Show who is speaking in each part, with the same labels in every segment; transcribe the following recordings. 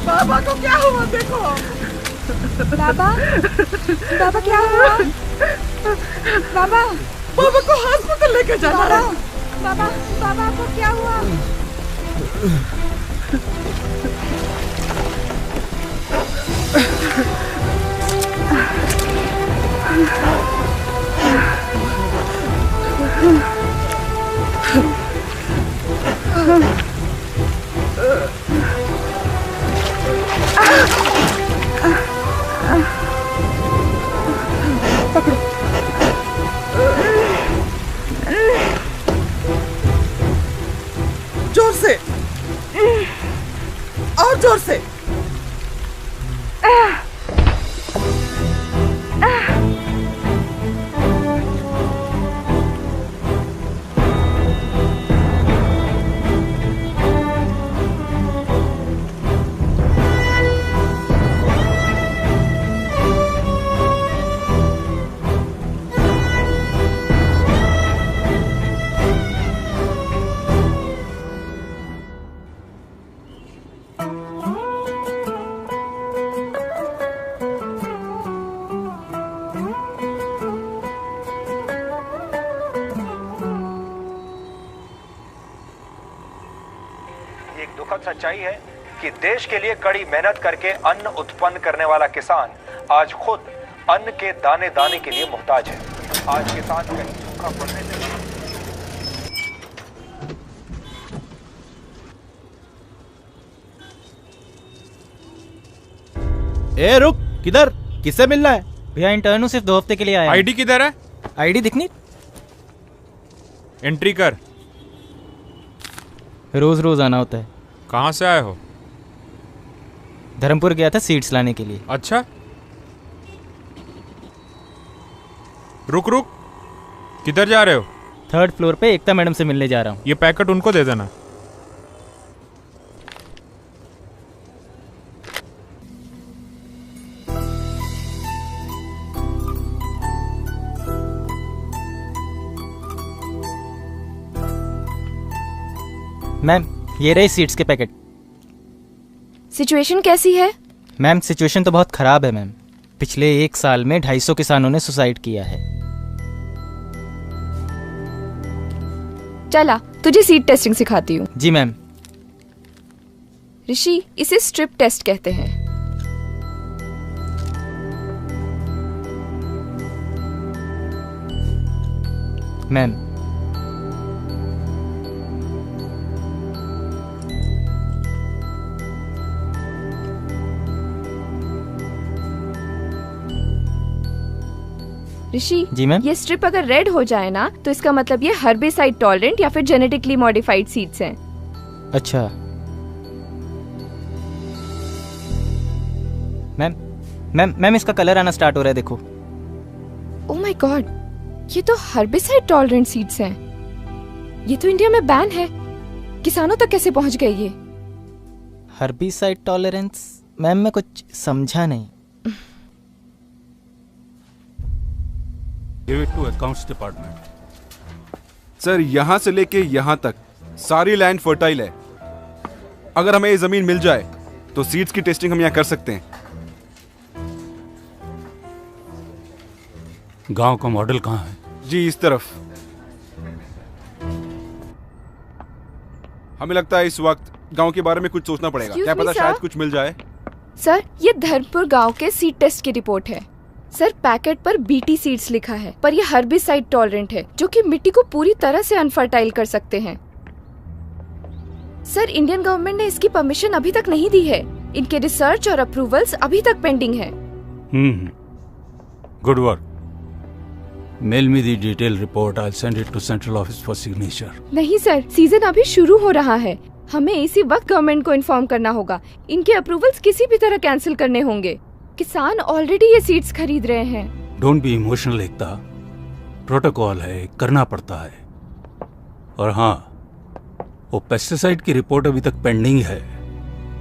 Speaker 1: बाबा को क्या हुआ देखो।
Speaker 2: बाबा, बाबा क्या हुआ? बाबा,
Speaker 1: बाबा को हॉस्पिटल लेके जाना है।
Speaker 2: बाबा, बाबा को क्या हुआ?
Speaker 1: पकड़ो। जोर से और जोर से।
Speaker 3: सच्चाई है कि देश के लिए कड़ी मेहनत करके अन्न उत्पन्न करने वाला किसान आज खुद अन्न के दाने दाने के लिए मुहताज है। आज किसान कहीं सूखा पड़ने से
Speaker 4: ए रुक, किधर? किससे मिलना है?
Speaker 5: भैया इंटर्न सिर्फ 2 हफ्ते के लिए आया।
Speaker 6: आईडी किधर है?
Speaker 5: आईडी दिखनी?
Speaker 6: एंट्री कर।
Speaker 5: रोज रोज आना होता है।
Speaker 6: कहाँ से आए हो?
Speaker 5: धर्मपुर गया था सीड्स लाने के लिए।
Speaker 6: अच्छा, रुक रुक, किधर जा रहे हो?
Speaker 5: 3rd फ्लोर पे एकता मैडम से मिलने जा रहा हूँ।
Speaker 6: ये पैकेट उनको दे देना।
Speaker 5: मैम, ये रहे सीड्स के पैकेट।
Speaker 2: सिचुएशन कैसी है?
Speaker 5: मैम, सिचुएशन तो बहुत खराब है मैम। पिछले 1 साल में 250 किसानों ने सुसाइड किया है।
Speaker 2: चला, तुझे सीड टेस्टिंग सिखाती हूँ।
Speaker 5: जी मैम।
Speaker 2: ऋषि, इसे स्ट्रिप टेस्ट कहते हैं।
Speaker 5: मैम,
Speaker 2: ऋषि,
Speaker 5: जी मैम।
Speaker 2: ये स्ट्रिप अगर रेड हो जाए ना तो इसका मतलब ये हर्बिसाइड टॉलरेंट या फिर जेनेटिकली मॉडिफाइड सीड्स हैं।
Speaker 5: अच्छा मैम, मैम इसका कलर आना स्टार्ट हो रहा है, देखो।
Speaker 2: ओह माय गॉड, ये तो हर्बिसाइड टॉलरेंट सीड्स हैं। ये तो इंडिया में बैन है। किसानों तक कैसे पहुंच गए ये?
Speaker 5: Herbicide tolerance? मैम मैं कुछ समझा नहीं।
Speaker 7: Give it to accounts department.
Speaker 8: Sir, यहाँ से लेके यहाँ तक सारी लैंड फर्टाइल है। अगर हमें ये जमीन मिल जाए तो सीड्स की टेस्टिंग हम यहाँ कर सकते हैं।
Speaker 7: गांव का मॉडल कहाँ है?
Speaker 8: जी, इस तरफ। हमें लगता है इस वक्त गांव के बारे में कुछ सोचना पड़ेगा। क्या पता शायद कुछ मिल जाए।
Speaker 2: सर, ये धर्मपुर गांव के सीड टेस्ट की रिपोर्ट है। सर, पैकेट पर बीटी सीड्स लिखा है, पर ये हर्बिसाइड टॉलरेंट है, जो कि मिट्टी को पूरी तरह से अनफर्टाइल कर सकते हैं। सर, इंडियन गवर्नमेंट ने इसकी परमिशन अभी तक नहीं दी है। इनके रिसर्च और अप्रूवल्स अभी तक पेंडिंग है।
Speaker 7: Good work. Mail me the detail report. I will send it to central office for signature.
Speaker 2: नहीं सर, सीजन अभी शुरू हो रहा है। हमें इसी वक्त गवर्नमेंट को इन्फॉर्म करना होगा। इनके अप्रूवल्स किसी भी तरह कैंसिल करने होंगे। किसान ऑलरेडी ये सीड्स खरीद रहे हैं।
Speaker 7: Don't be emotional Ekta, protocol है, करना पड़ता है। और हाँ, वो पेस्टिसाइड की रिपोर्ट अभी तक पेंडिंग है।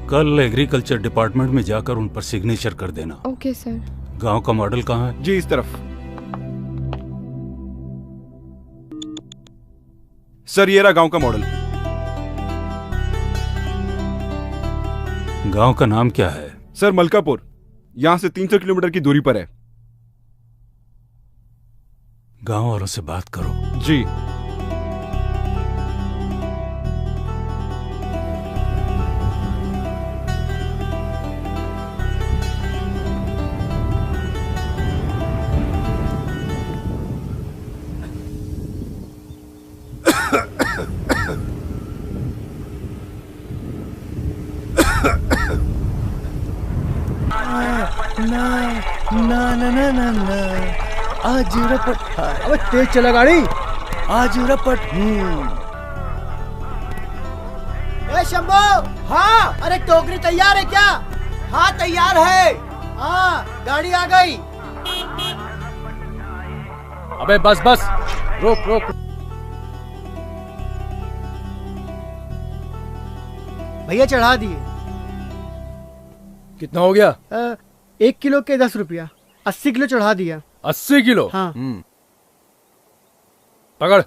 Speaker 7: कल एग्रीकल्चर डिपार्टमेंट में जाकर उन पर सिग्नेचर कर देना।
Speaker 2: Okay sir.
Speaker 7: गांव का मॉडल कहाँ है?
Speaker 8: जी, इस तरफ। सर ये रहा गांव का मॉडल।
Speaker 7: गांव का नाम क्या है?
Speaker 8: सर मलकापुर, यहां से 300 किलोमीटर की दूरी पर है।
Speaker 7: गांव वालों से बात करो।
Speaker 8: जी।
Speaker 4: आज रपट। अबे तेज चला गाड़ी। आज रपट।
Speaker 1: ए शंभू। हाँ। अरे टोकरी तैयार है क्या? हाँ तैयार है। हाँ गाड़ी आ गई।
Speaker 4: अबे बस बस, रोक रोक।
Speaker 1: भैया चढ़ा दिए।
Speaker 4: कितना हो गया?
Speaker 1: 1 किलो के 10 रुपया। 80 किलो चढ़ा दिया।
Speaker 4: 80 किलो?
Speaker 1: हाँ।
Speaker 4: पकड़।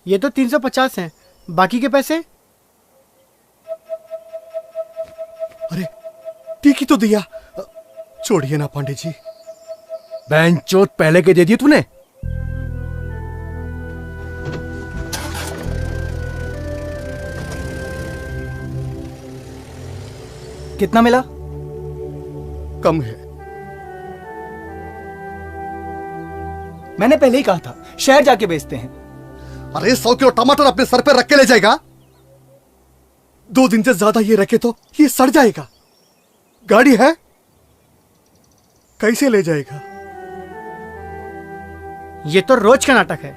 Speaker 1: ये तो 350 हैं, बाकी के पैसे?
Speaker 9: अरे टीकी तो दिया। छोड़िए ना पांडे जी।
Speaker 4: बेंचोत पहले के दे दिए तूने।
Speaker 5: कितना मिला?
Speaker 9: कम है।
Speaker 5: मैंने पहले ही कहा था शहर जाके बेचते हैं।
Speaker 9: अरे 100 किलो टमाटर अपने सर पे रख के ले जाएगा? 2 दिन से ज्यादा ये रखे तो ये सड़ जाएगा। गाड़ी है, कैसे ले जाएगा?
Speaker 1: ये तो रोज का नाटक है।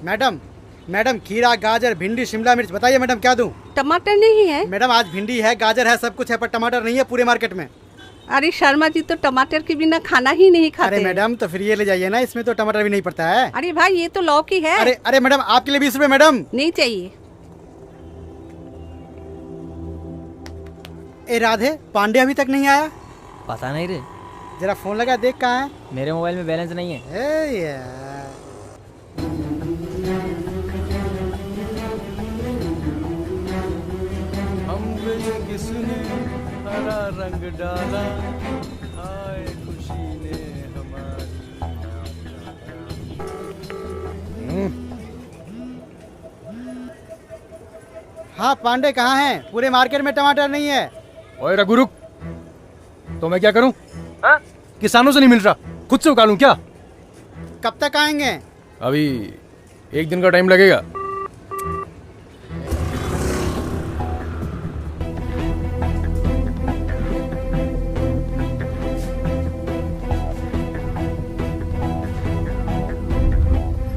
Speaker 1: मैडम मैडम, खीरा, गाजर, भिंडी, शिमला मिर्च, बताइए मैडम क्या दूं?
Speaker 10: टमाटर नहीं है?
Speaker 1: मैडम आज भिंडी है, गाजर है, सब कुछ है, पर टमाटर नहीं है पूरे मार्केट में।
Speaker 10: अरे शर्मा जी तो टमाटर के बिना खाना ही नहीं खाते।
Speaker 1: अरे मैडम तो फिर ये ले जाइए ना, इसमें तो टमाटर भी नहीं पड़ता है।
Speaker 10: अरे भाई ये तो लौकी है।
Speaker 1: अरे अरे मैडम आपके लिए 20 रुपए मैडम।
Speaker 10: नहीं चाहिए।
Speaker 1: ए राधे, पांडे अभी तक नहीं आया?
Speaker 5: पता नहीं रे।
Speaker 1: जरा फोन लगा देख कहाँ है।
Speaker 5: मेरे मोबाइल में बैलेंस नहीं है।
Speaker 1: ए यार।
Speaker 4: किसने हरा रंग डाला, आए खुशी ने हमारी।
Speaker 1: हाँ पांडे कहाँ हैं? पूरे मार्केट में टमाटर नहीं है।
Speaker 4: ओए रघु रुक, तो मैं क्या करूं? हाँ? किसानों से नहीं मिल रहा, खुद से उगा लूं क्या?
Speaker 1: कब तक आएंगे?
Speaker 4: अभी 1 दिन का टाइम लगेगा।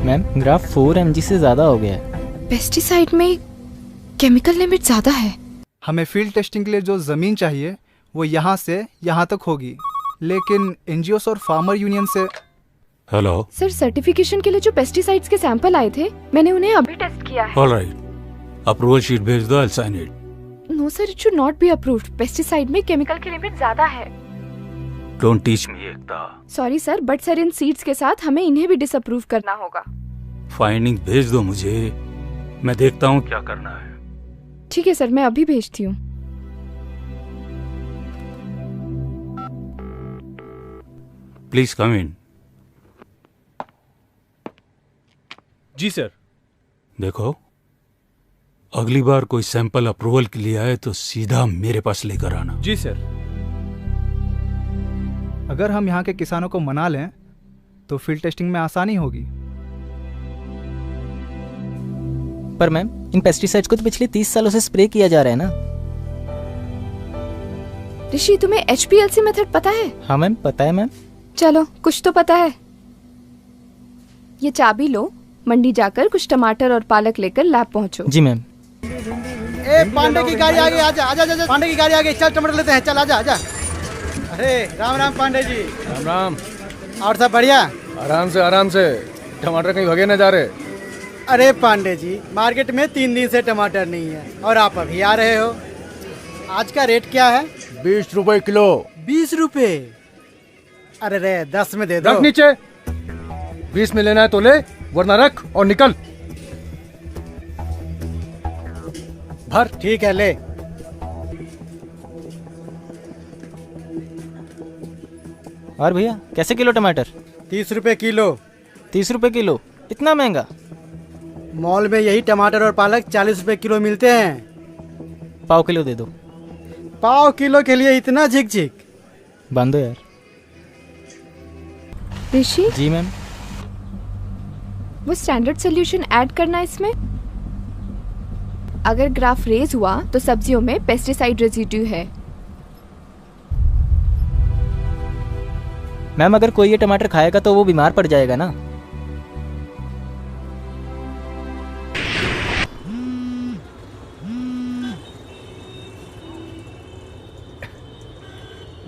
Speaker 5: मैम ग्राफ 4 mg से ज्यादा हो गया है।
Speaker 2: पेस्टिसाइड में केमिकल लिमिट ज्यादा है।
Speaker 11: हमें फील्ड टेस्टिंग के लिए जो ज़मीन चाहिए वो यहाँ से यहाँ तक होगी, लेकिन एनजीओस और फार्मर यूनियन से।
Speaker 7: हेलो
Speaker 2: सर, सर्टिफिकेशन के लिए जो पेस्टिसाइड्स के सैंपल आए थे, मैंने उन्हें अभी टेस्ट किया है।
Speaker 7: ऑलराइट, अप्रूवल शीट भेज दो, I'll sign it.
Speaker 2: No sir, it should not be approved. Pesticide में केमिकल की लिमिट ज्यादा है।
Speaker 7: Don't teach me Ekta.
Speaker 2: Sorry sir, but sir in seeds के साथ हमें इन्हें भी डिसअप्रूव करना होगा।
Speaker 7: फाइंडिंग भेज दो मुझे, मैं देखता हूँ क्या करना है।
Speaker 2: ठीक है सर, मैं अभी भेजती हूँ।
Speaker 7: Please come in.
Speaker 4: जी सर।
Speaker 7: देखो, अगली बार कोई सैंपल अप्रूवल के लिए आए तो सीधा मेरे पास लेकर आना।
Speaker 4: जी सर।
Speaker 11: अगर हम यहाँ के किसानों को मना लें तो फील्ड टेस्टिंग में आसानी होगी।
Speaker 5: पर मैम इन पेस्टिसाइड्स को तो पिछले 30 सालों से स्प्रे किया जा रहा है ना।
Speaker 2: ऋषि, तुम्हें HPLC मेथड पता है?
Speaker 5: हाँ मैम पता है मैम।
Speaker 2: चलो, कुछ तो पता है। ये चाबी लो, मंडी जाकर कुछ टमाटर और पालक लेकर लैब पहुंचो।
Speaker 5: जी मैम।
Speaker 1: ए पांडे की गाड़ी आ गई, आजा आजा आजा। पांडे की गाड़ी आ गई, चल टमाटर लेते हैं, चल आजा आजा। अरे राम राम पांडे जी।
Speaker 4: राम राम।
Speaker 1: और सब बढ़िया?
Speaker 4: आराम से, टमाटर कहीं भगे न जा रहे।
Speaker 1: अरे पांडे जी, मार्केट में 3 दिन से टमाटर नहीं है और आप अभी आ रहे हो। आज का रेट क्या है?
Speaker 4: 20 रुपए किलो।
Speaker 1: 20 रुपए? अरे रे 10 में दे दो।
Speaker 4: रख नीचे, 20 में लेना है तो ले, वरना रख और निकल। भर।
Speaker 1: ठीक है, ले।
Speaker 5: और भैया कैसे किलो टमाटर?
Speaker 1: 30 रुपए किलो।
Speaker 5: 30 रुपए किलो? इतना महंगा?
Speaker 1: मॉल में यही टमाटर और पालक 40 रुपए किलो मिलते हैं।
Speaker 5: पाव किलो दे दो।
Speaker 1: पाव किलो के लिए इतना झिक झिक?
Speaker 5: बांधो यार।
Speaker 2: ऋषि
Speaker 5: जी मैम।
Speaker 2: वो स्टैंडर्ड सोल्यूशन ऐड करना इसमें। अगर ग्राफ रेज हुआ तो सब्जियों में पेस्टिसाइड रेजिड्यू है।
Speaker 5: मैम अगर कोई ये टमाटर खाएगा तो वो बीमार पड़ जाएगा ना।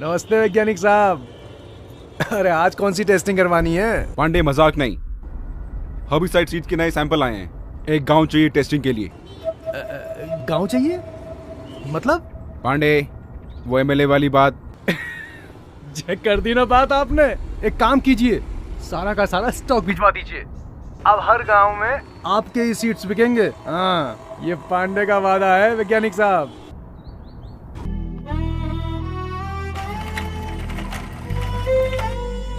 Speaker 4: नमस्ते वैज्ञानिक साहब। अरे आज कौन सी टेस्टिंग करवानी है?
Speaker 8: पांडे मजाक नहीं, हर्बिसाइड सीड्स के नए सैंपल आए हैं। एक गांव चाहिए टेस्टिंग के लिए।
Speaker 4: गांव चाहिए? मतलब?
Speaker 8: पांडे वो एमएलए वाली बात।
Speaker 4: चेक कर दी ना बात आपने। एक काम कीजिए, सारा का सारा स्टॉक भिजवा दीजिए। अब हर गांव में आपके ही सीड्स बिकेंगे। हाँ, ये पांडे का वादा है वैज्ञानिक साहब।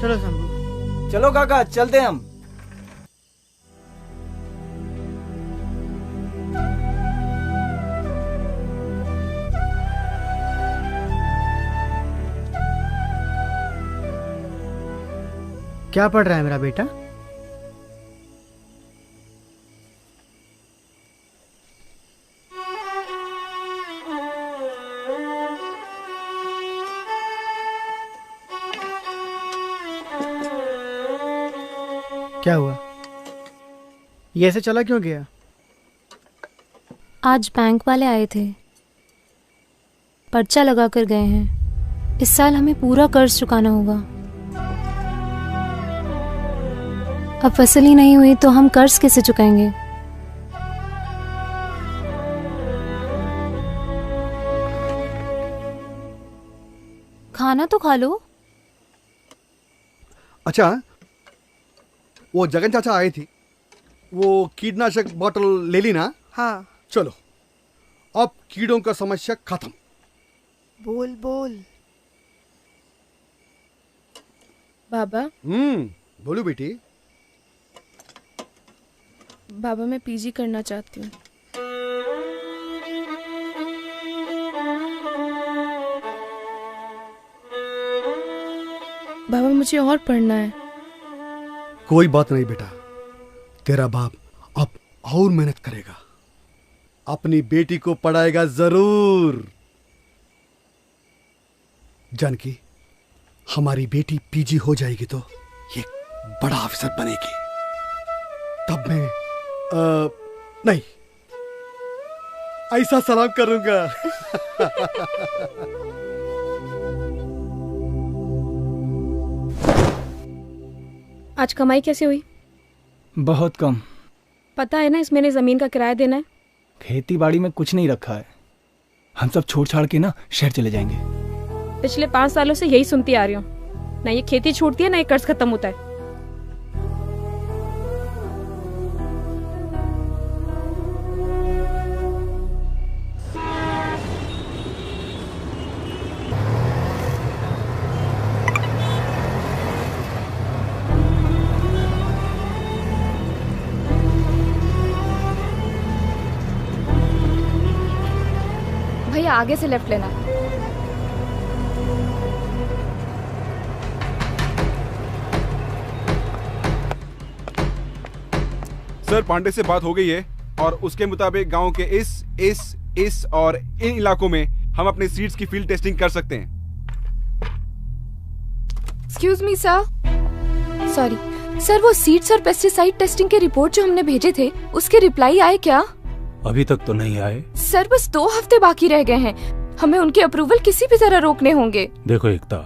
Speaker 1: चलो शंभू।
Speaker 5: चलो काका चलते हम।
Speaker 1: क्या पढ़ रहा है मेरा बेटा? क्या हुआ? ये ऐसे चला क्यों गया?
Speaker 12: आज बैंक वाले आए थे, पर्चा लगा कर गए हैं। इस साल हमें पूरा कर्ज चुकाना होगा। अब फसल ही नहीं हुई तो हम कर्ज कैसे चुकाएंगे? खाना तो खा लो।
Speaker 9: अच्छा, वो जगन चाचा आए थी, वो कीटनाशक बोतल ले ली ना?
Speaker 10: हाँ।
Speaker 9: चलो, अब कीड़ों का समस्या खत्म।
Speaker 10: बोल बोल।
Speaker 13: बाबा।
Speaker 9: बोलो बेटी।
Speaker 13: बाबा मैं पीजी करना चाहती हूँ। बाबा मुझे और पढ़ना है।
Speaker 9: कोई बात नहीं बेटा, तेरा बाप अब और मेहनत करेगा, अपनी बेटी को पढ़ाएगा जरूर। जानकी, हमारी बेटी पीजी हो जाएगी तो ये बड़ा अफसर बनेगी। तब मैं नहीं, ऐसा सलाम करूंगा।
Speaker 13: आज कमाई कैसे हुई?
Speaker 4: बहुत कम।
Speaker 13: पता है ना इस महीने जमीन का किराया देना है।
Speaker 4: खेती बाड़ी में कुछ नहीं रखा है, हम सब छोड़ छाड़ के ना शहर चले जाएंगे।
Speaker 13: पिछले 5 सालों से यही सुनती आ रही हूँ, ना ये खेती छूटती है ना ये कर्ज खत्म होता है।
Speaker 2: भैया आगे से लेफ्ट लेना।
Speaker 8: सर पांडे से बात हो गई है और उसके मुताबिक गांव के इस और इन इलाकों में हम अपने सीड्स की फील्ड टेस्टिंग कर सकते हैं।
Speaker 2: Excuse me sir, sorry sir, वो सीड्स और पेस्टिसाइड टेस्टिंग के रिपोर्ट जो हमने भेजे थे उसके रिप्लाई आए क्या?
Speaker 7: अभी तक तो नहीं आए
Speaker 2: सर, बस 2 हफ्ते बाकी रह गए हैं, हमें उनके अप्रूवल किसी भी तरह रोकने होंगे।
Speaker 7: देखो एकता,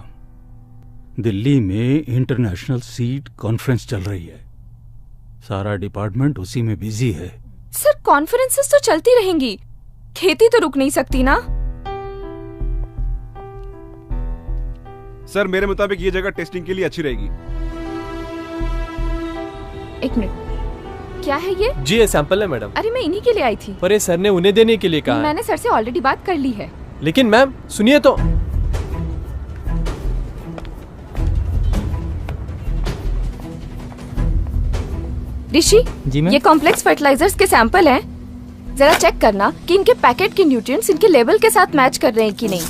Speaker 7: दिल्ली में इंटरनेशनल सीड कॉन्फ्रेंस चल रही है, सारा डिपार्टमेंट उसी में बिजी है।
Speaker 2: सर कॉन्फ्रेंसेस तो चलती रहेंगी, खेती तो रुक नहीं सकती ना।
Speaker 8: सर मेरे मुताबिक ये जगह टेस्टिंग के लिए अच्छी रहेगी।
Speaker 2: एक मिनट, क्या है ये?
Speaker 14: जी ये सैंपल है मैडम।
Speaker 2: अरे मैं इन्हीं के लिए आई थी।
Speaker 14: पर ये सर ने उन्हें देने के लिए कहा है।
Speaker 2: मैंने सर से ऑलरेडी बात कर ली है।
Speaker 14: लेकिन मैम सुनिए तो।
Speaker 2: ऋषि,
Speaker 5: जी मैम।
Speaker 2: ये कॉम्प्लेक्स फर्टिलाइजर्स के सैंपल हैं। जरा चेक करना कि इनके पैकेट के न्यूट्रिएंट्स इनके लेवल के साथ मैच कर रहे हैं कि नहीं।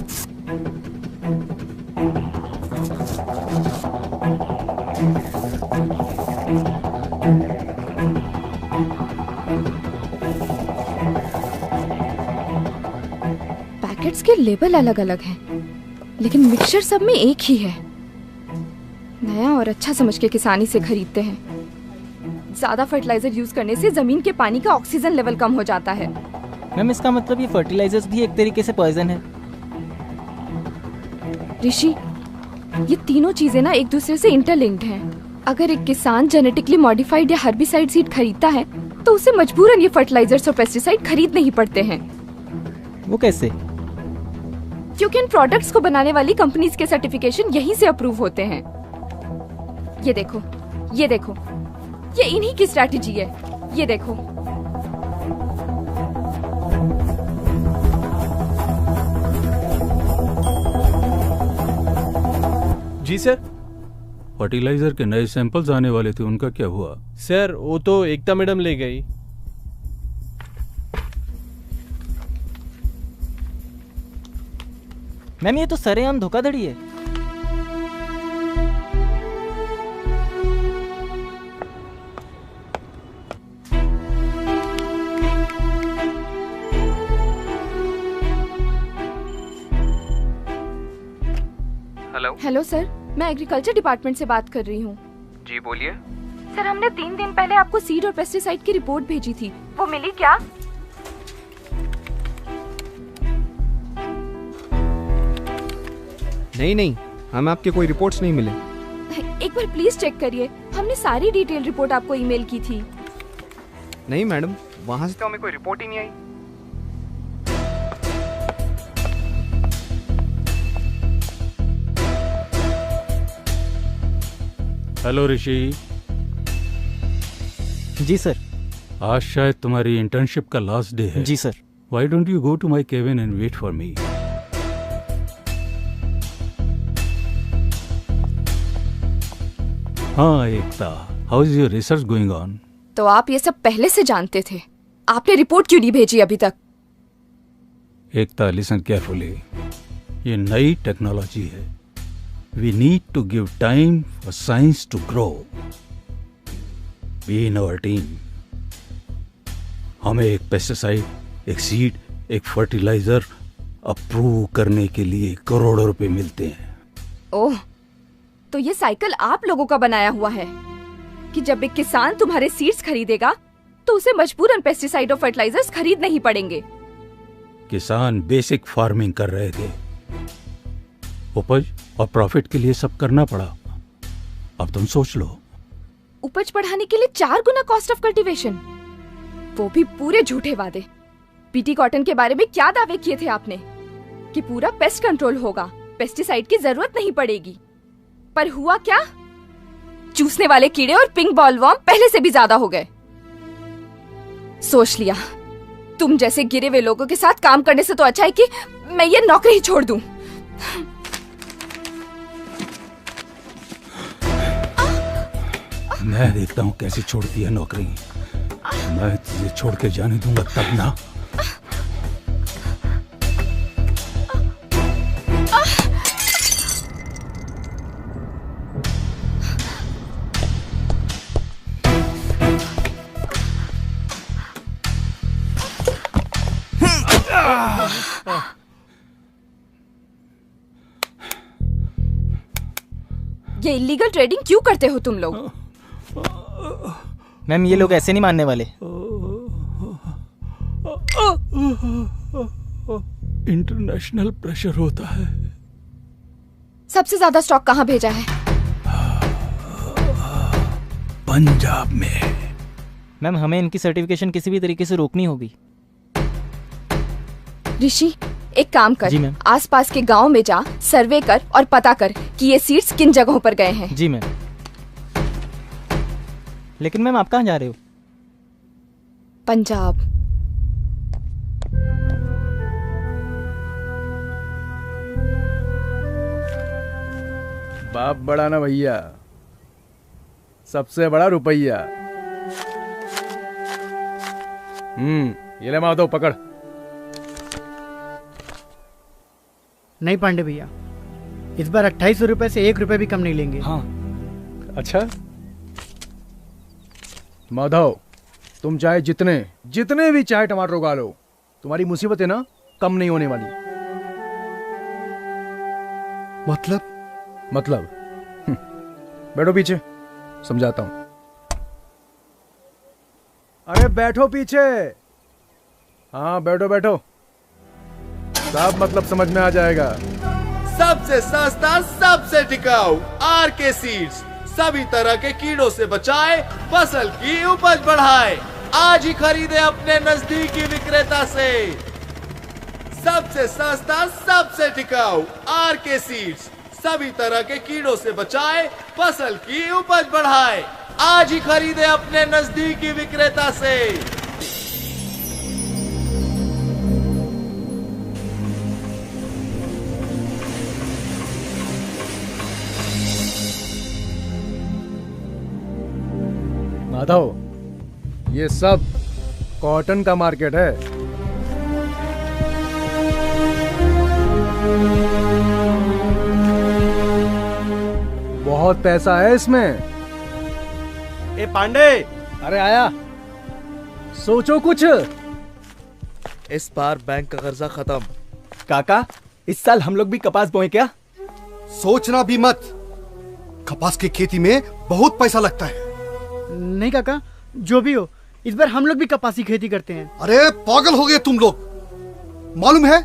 Speaker 2: पैकेट्स के लेबल अलग अलग हैं, लेकिन मिक्सचर सब में एक ही है। नया और अच्छा समझ के किसानी से खरीदते हैं। ज्यादा फर्टिलाइजर यूज करने से जमीन के पानी का ऑक्सीजन लेवल कम हो जाता है।
Speaker 5: मैम इसका मतलब ये फर्टिलाइजर्स भी एक तरीके से पॉइजन है।
Speaker 2: ऋषि, ये तीनों चीजें ना एक दूसरे से इंटरलिंक्ड हैं। अगर एक किसान जेनेटिकली मॉडिफाइड या हर्बिसाइड सीड खरीदता है तो उसे मजबूरन ये फर्टिलाइजर्स और पेस्टिसाइड खरीदने ही पड़ते हैं।
Speaker 5: वो कैसे?
Speaker 2: क्योंकि इन प्रोडक्ट्स को बनाने वाली कंपनीज के सर्टिफिकेशन यहीं से अप्रूव होते हैं। ये देखो, ये देखो, ये इन्हीं की स्ट्रैटेजी है। ये देखो।
Speaker 14: जी सर।
Speaker 7: फर्टिलाइजर के नए सैंपल्स आने वाले थे, उनका क्या हुआ?
Speaker 14: सर वो तो एकता मैडम ले गई।
Speaker 5: मैम ये तो सरेआम धोखाधड़ी है।
Speaker 2: हेलो सर, मैं एग्रीकल्चर डिपार्टमेंट से बात कर रही हूँ।
Speaker 15: जी बोलिए।
Speaker 2: सर हमने 3 दिन पहले आपको सीड और पेस्टिसाइड की रिपोर्ट भेजी थी, वो मिली क्या?
Speaker 15: नहीं, हमें आपके कोई रिपोर्ट्स नहीं मिले।
Speaker 2: एक बार प्लीज चेक करिए, हमने सारी डिटेल रिपोर्ट आपको ईमेल की थी।
Speaker 15: नहीं मैडम, वहाँ से तो हमें कोई रिपोर्ट ही नहीं आई।
Speaker 7: हेलो ऋषि।
Speaker 5: जी सर।
Speaker 7: आज शायद तुम्हारी इंटर्नशिप का लास्ट डे है।
Speaker 5: जी sir.
Speaker 7: Why don't you go to my cabin and wait for me? हाँ एकता, how is your research going on?
Speaker 2: तो आप ये सब पहले से जानते थे, आपने रिपोर्ट क्यों नहीं भेजी अभी तक?
Speaker 7: एकता listen carefully, ये नई टेक्नोलॉजी है। We need to give time for science to grow. Be in our team. हमें एक पेस्टिसाइड, एक सीड, एक फर्टिलाइजर अप्रूव करने के लिए करोड़ों रुपए मिलते हैं।
Speaker 2: ओह, तो ये साइकिल आप लोगों का बनाया हुआ है कि जब एक किसान तुम्हारे सीड्स खरीदेगा तो उसे मजबूरन पेस्टिसाइड और फर्टिलाइजर्स खरीदने ही पड़ेंगे।
Speaker 7: किसान बेसिक फार्मिंग कर रहे थे, उपज और प्रॉफिट के लिए सब करना पड़ा। अब तुम सोच लो,
Speaker 2: उपज बढ़ाने के लिए 4 गुना कॉस्ट ऑफ कल्टीवेशन, वो भी पूरे झूठे वादे। बीटी कॉटन के बारे में क्या दावे किए थे आपने कि पूरा पेस्ट कंट्रोल होगा, पेस्टिसाइड की जरूरत नहीं पड़ेगी, पर हुआ क्या? चूसने वाले कीड़े और पिंक बॉलवर्म पहले से भी ज्यादा हो गए। सोच लिया तुम जैसे गिरे हुए लोगों के साथ काम करने से तो अच्छा है कि मैं ये नौकरी ही छोड़ दूं।
Speaker 7: मैं देखता हूँ कैसे छोड़ती है नौकरी। मैं तुझे छोड़ के जाने दूंगा तब ना।
Speaker 2: ये इलीगल ट्रेडिंग क्यों करते हो तुम लोग?
Speaker 5: मैम ये लोग ऐसे नहीं मानने वाले।
Speaker 7: इंटरनेशनल प्रेशर होता है।
Speaker 2: सबसे ज्यादा स्टॉक कहाँ भेजा है?
Speaker 7: पंजाब में।
Speaker 5: मैम हमें इनकी सर्टिफिकेशन किसी भी तरीके से रोकनी होगी।
Speaker 2: ऋषि एक काम कर,
Speaker 5: जी मैम।
Speaker 2: आसपास के गांव में जा, सर्वे कर और पता कर कि ये सीड्स किन जगहों पर गए हैं।
Speaker 5: जी मैम। लेकिन मैम आप कहाँ जा रहे हो?
Speaker 2: पंजाब।
Speaker 4: बाप बड़ा ना भैया, सबसे बड़ा रुपया। ये ले माधव पकड़।
Speaker 1: नहीं पांडे भैया, इस बार 2800 रुपए से 1 रुपए भी कम नहीं लेंगे।
Speaker 4: हाँ। अच्छा माधव, तुम चाहे जितने भी चाहे टमाटर उगा लो, तुम्हारी मुसीबतें ना कम नहीं होने वाली। मतलब बैठो पीछे, समझाता हूं। अरे बैठो पीछे। हाँ बैठो बैठो, सब मतलब समझ में आ जाएगा।
Speaker 16: सबसे सस्ता, सबसे टिकाऊ आरके सीड्स। सभी तरह के कीड़ों से बचाए, फसल की उपज बढ़ाए। आज ही खरीदे अपने नजदीकी विक्रेता से। सबसे सस्ता, सबसे टिकाऊ आरके सीड्स। सभी तरह के कीड़ों से बचाए, फसल की उपज बढ़ाए। आज ही खरीदे अपने नजदीकी विक्रेता से।
Speaker 4: माधव, ये सब कॉटन का मार्केट है। बहुत पैसा है इसमें।
Speaker 17: ए पांडे,
Speaker 4: अरे आया। सोचो कुछ।
Speaker 17: इस बार बैंक का कर्जा खत्म।
Speaker 15: काका, इस साल हम लोग भी कपास बोए क्या?
Speaker 9: सोचना भी मत, कपास की खेती में बहुत पैसा लगता है।
Speaker 1: नहीं काका, जो भी हो, इस बार हम लोग भी कपास की खेती करते हैं।
Speaker 9: अरे पागल हो गए तुम लोग। मालूम है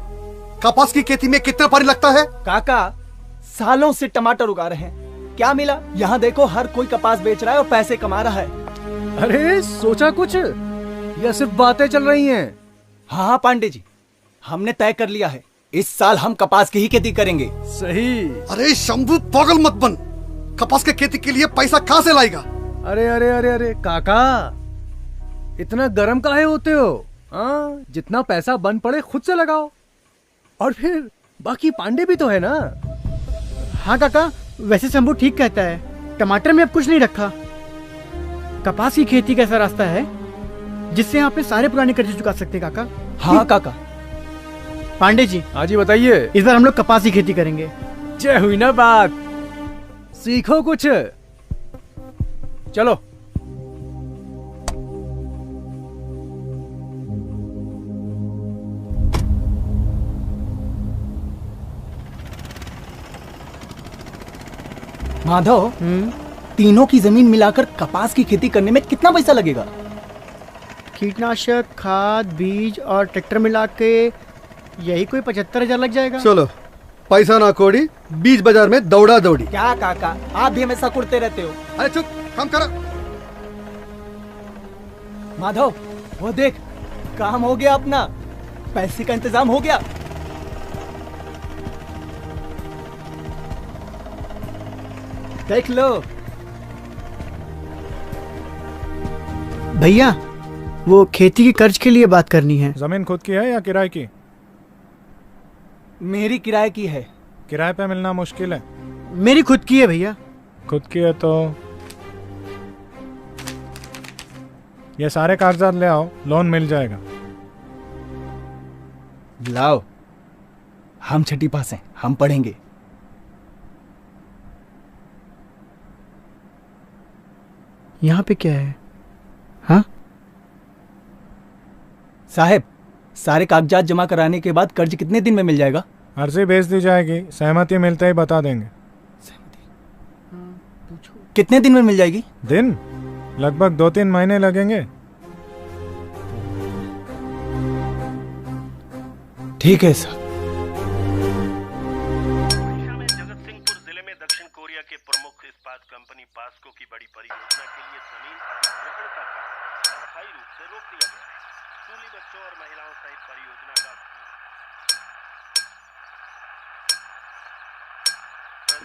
Speaker 9: कपास की खेती में कितना पानी लगता है?
Speaker 15: काका, सालों से टमाटर उगा रहे हैं, क्या मिला? यहाँ देखो, हर कोई कपास बेच रहा है और पैसे कमा रहा है।
Speaker 4: अरे सोचा कुछ, या सिर्फ बातें चल रही हैं?
Speaker 15: हाँ पांडे जी, हमने तय कर लिया है, इस साल हम कपास की ही खेती करेंगे।
Speaker 4: सही।
Speaker 9: अरे शंभू, पागल मत बन। कपास की खेती के लिए पैसा कहाँ से लाएगा?
Speaker 4: अरे अरे अरे अरे काका, इतना गर्म काहे होते हो? हाँ, जितना पैसा बन पड़े खुद से लगाओ। और फिर बाकी पांडे भी तो है ना।
Speaker 1: हाँ काका, वैसे शंभू ठीक कहता है, टमाटर में अब कुछ नहीं रखा। कपास की खेती का ऐसा रास्ता है जिससे आप अपने सारे पुराने कर्जे चुका सकते हैं काका।
Speaker 15: हाँ काका।
Speaker 1: पांडे जी।
Speaker 4: हाँ जी बताइए।
Speaker 1: इस बार हम लोग कपास की खेती करेंगे।
Speaker 4: जय हुई ना बात, सीखो कुछ। चलो।
Speaker 15: माधव, तीनों की जमीन मिलाकर कपास की खेती करने में कितना पैसा लगेगा?
Speaker 1: कीटनाशक, खाद, बीज और ट्रैक्टर मिला के यही कोई 75,000 लग जाएगा।
Speaker 9: चलो, पैसा ना कोड़ी, बीज बाजार में दौड़ा दौड़ी।
Speaker 15: क्या काका, आप भी हमेशा कुड़ते रहते हो।
Speaker 9: अरे चुप, काम करो।
Speaker 15: माधव, वो देख, काम हो गया अपना, पैसे का इंतजाम हो गया। देख लो।
Speaker 1: भैया, वो खेती की कर्ज के लिए बात करनी है।
Speaker 6: जमीन खुद की है या किराए की?
Speaker 15: मेरी किराए की है।
Speaker 6: किराए पे मिलना मुश्किल है।
Speaker 1: मेरी खुद की है भैया।
Speaker 6: खुद की है तो ये सारे कागजात ले आओ, लोन मिल जाएगा।
Speaker 15: लाओ, हम छठी पास हैं, हम पढ़ेंगे।
Speaker 1: यहाँ पे क्या है? हाँ
Speaker 15: साहब, सारे कागजात जमा कराने के बाद कर्ज कितने दिन में मिल जाएगा?
Speaker 6: अर्जी भेज दी जाएगी, सहमति मिलते ही बता देंगे।
Speaker 15: कितने दिन में मिल जाएगी?
Speaker 6: दिन लगभग 2-3 महीने लगेंगे।
Speaker 15: ठीक है सर।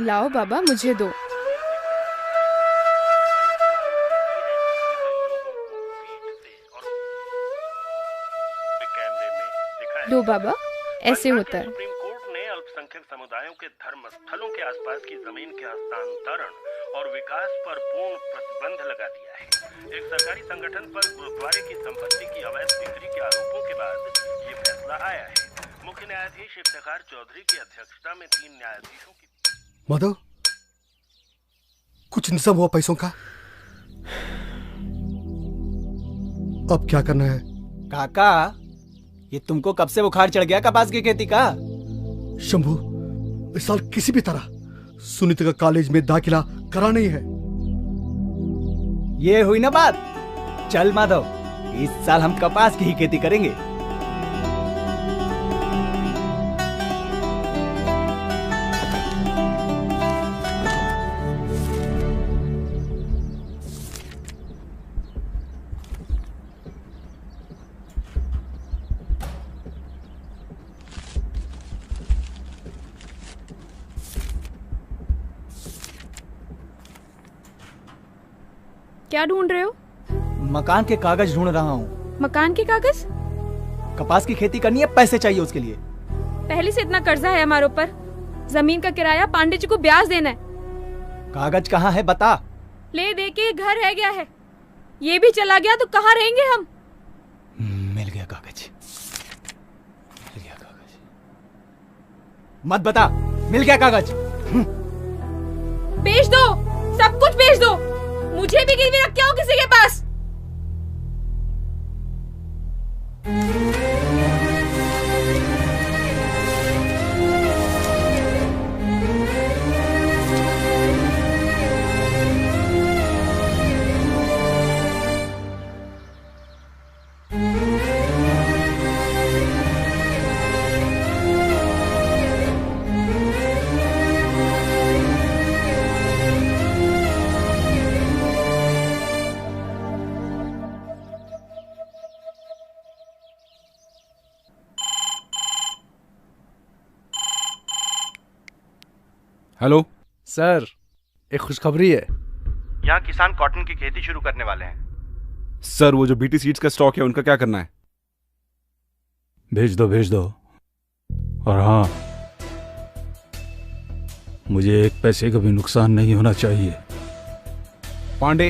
Speaker 2: लाओ बाबा, मुझे दो।
Speaker 13: लो बाबा, ऐसे होता है।
Speaker 18: सुप्रीम कोर्ट ने अल्पसंख्यक समुदायों के धर्म स्थलों के आसपास की जमीन के हस्तांतरण और विकास पर पूर्ण प्रतिबंध लगा दिया है। एक सरकारी संगठन पर गुरुद्वारे की संपत्ति की अवैध बिक्री के आरोपों के बाद ये फैसला आया है। मुख्य न्यायाधीश इफ्तिखार चौधरी की अध्यक्षता में 3 न्यायाधीशों की।
Speaker 9: माधव, कुछ इंतजाम हुआ पैसों का? अब क्या करना है?
Speaker 15: काका, ये तुमको कब से बुखार चढ़ गया कपास की खेती का?
Speaker 9: शंभू, इस साल किसी भी तरह सुनीता का कॉलेज में दाखिला कराना ही है।
Speaker 15: ये हुई ना बात। चल माधव, इस साल हम कपास की ही खेती करेंगे।
Speaker 13: क्या ढूंढ रहे हो?
Speaker 15: मकान के कागज ढूंढ रहा हूँ।
Speaker 13: मकान के कागज?
Speaker 15: कपास की खेती करनी है, पैसे चाहिए उसके लिए।
Speaker 13: पहले से इतना कर्जा है हमारे ऊपर। जमीन का किराया पांडे जी को ब्याज देना है।
Speaker 15: कागज कहाँ है बता।
Speaker 13: ले दे के घर रह गया है, ये भी चला गया तो कहाँ रहेंगे हम?
Speaker 15: मिल गया कागज। मत बता, मिल गया कागज।
Speaker 13: बेच दो, सब कुछ बेच दो, मुझे भी गिरवी रख के आओ किसी के पास।
Speaker 8: हेलो
Speaker 14: सर, एक खुशखबरी है।
Speaker 18: यहाँ किसान कॉटन की खेती शुरू करने वाले हैं।
Speaker 8: सर, वो जो बीटी सीड्स का स्टॉक है उनका क्या करना है?
Speaker 7: भेज दो। और हाँ, मुझे एक पैसे का भी नुकसान नहीं होना चाहिए।
Speaker 8: पांडे,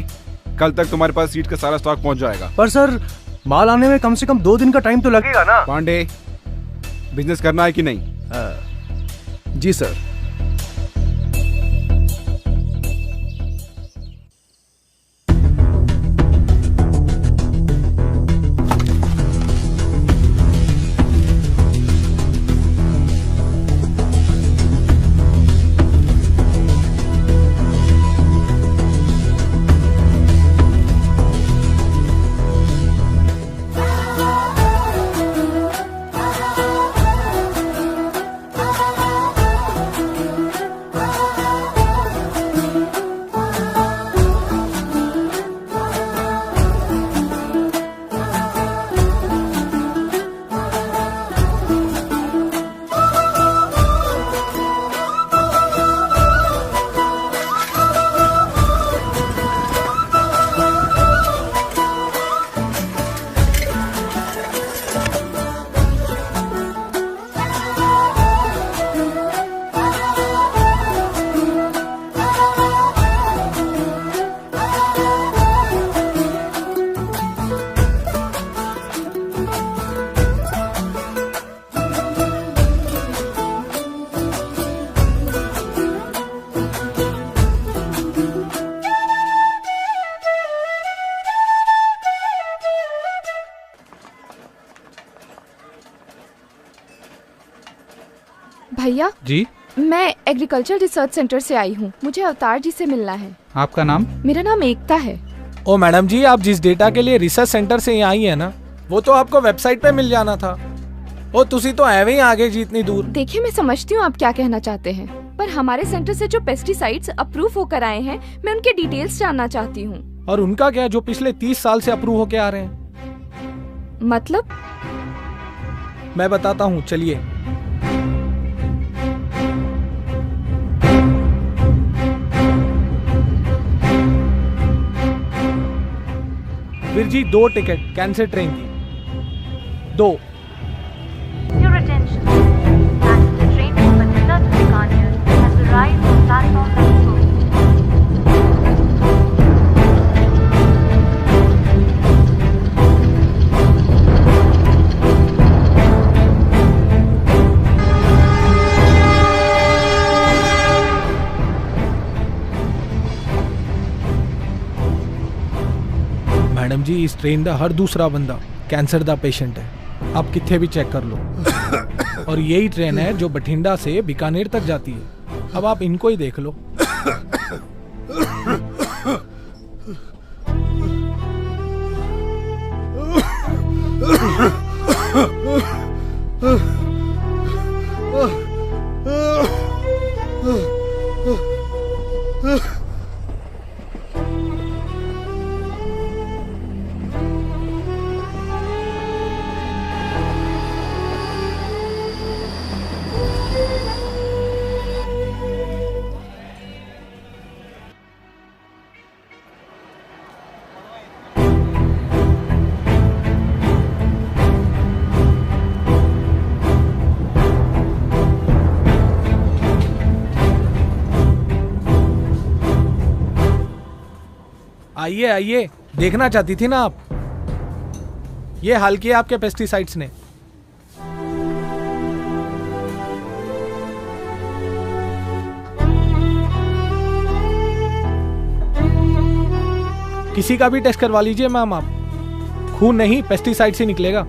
Speaker 8: कल तक तुम्हारे पास सीड का सारा स्टॉक पहुंच जाएगा।
Speaker 14: पर सर, माल आने में कम से कम 2 दिन का टाइम तो लगेगा ना।
Speaker 8: पांडे, बिजनेस करना है कि नहीं?
Speaker 14: जी सर।
Speaker 2: भैया
Speaker 19: जी,
Speaker 2: मैं एग्रीकल्चर रिसर्च सेंटर से आई हूँ, मुझे अवतार जी से मिलना है।
Speaker 19: आपका नाम?
Speaker 2: मेरा नाम एकता है।
Speaker 14: ओ मैडम जी, आप जिस डेटा के लिए रिसर्च सेंटर से यहाँ आई है ना, वो तो आपको वेबसाइट पे मिल जाना था। ओ तुसी तो एवं ही आगे जी इतनी दूर।
Speaker 2: देखिए, मैं समझती हूँ आप क्या कहना चाहते हैं, पर हमारे सेंटर से जो पेस्टिसाइड्स अप्रूव होकर आए हैं, मैं उनके डिटेल्स जानना चाहती हूँ।
Speaker 14: और उनका क्या, जो पिछले 30 साल से अप्रूव होके आ रहे हैं?
Speaker 2: मतलब?
Speaker 14: मैं बताता हूँ, चलिए। Veer ji, 2 ticket cancel train की। 2
Speaker 19: arrived on platform number 2.
Speaker 14: Madam ji, इस ट्रेन का हर दूसरा बंदा कैंसर का पेशेंट है, आप कितने भी चेक कर लो। और यही ट्रेन है जो बठिंडा से बीकानेर तक जाती है। अब आप इनको ही देख लो। आइए आइए, देखना चाहती थी ना आप। ये हाल किया आपके पेस्टिसाइड्स ने। किसी का भी टेस्ट करवा लीजिए मैम आप, खून नहीं पेस्टिसाइड से निकलेगा।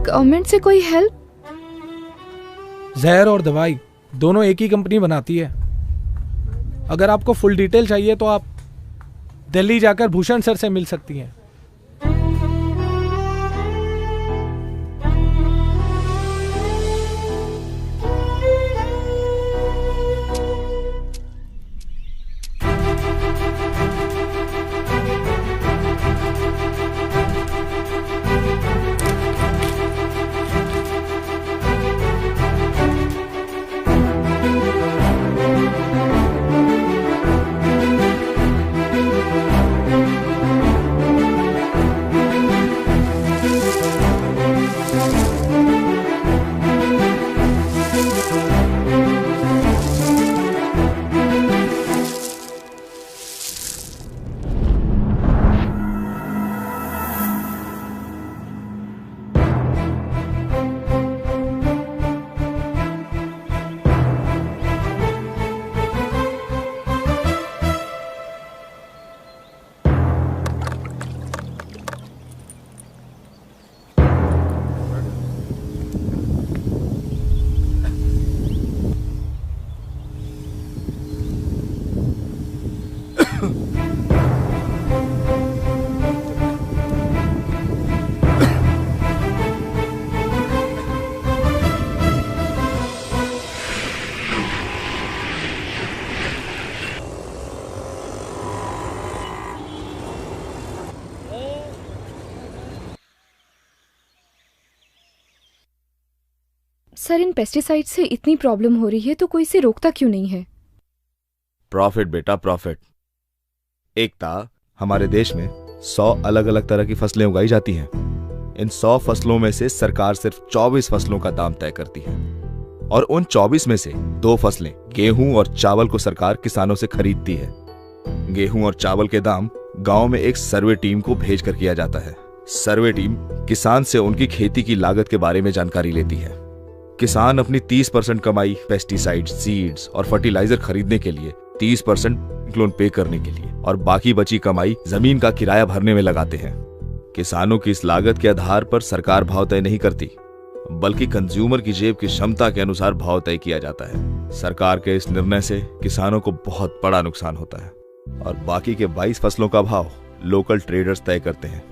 Speaker 2: गवर्नमेंट से कोई हेल्प?
Speaker 14: जहर और दवाई दोनों एक ही कंपनी बनाती है। अगर आपको फुल डिटेल चाहिए तो आप दिल्ली जाकर भूषण सर से मिल सकती हैं।
Speaker 2: सर, इन पेस्टिसाइड से इतनी प्रॉब्लम हो रही है तो कोई इसे रोकता क्यों नहीं है?
Speaker 20: प्रॉफिट बेटा प्रॉफिट। एकता, हमारे देश में 100 अलग अलग तरह की फसलें उगाई जाती हैं। इन 100 फसलों में से सरकार सिर्फ 24 फसलों का दाम तय करती है और उन 24 में से 2 फसलें गेहूं और चावल को सरकार किसानों से खरीदती है। गेहूं और चावल के दाम गांव में एक सर्वे टीम को भेजकर किया जाता है। सर्वे टीम किसान से उनकी खेती की लागत के बारे में जानकारी लेती है। किसान अपनी 30% कमाई पेस्टिसाइड, सीड्स और फर्टिलाइजर खरीदने के लिए, 30% लोन पे करने के लिए और बाकी बची कमाई जमीन का किराया भरने में लगाते हैं। किसानों की इस लागत के आधार पर सरकार भाव तय नहीं करती, बल्कि कंज्यूमर की जेब की क्षमता के अनुसार भाव तय किया जाता है। सरकार के इस निर्णय से किसानों को बहुत बड़ा नुकसान होता है और बाकी के 22 फसलों का भाव लोकल ट्रेडर्स तय करते हैं।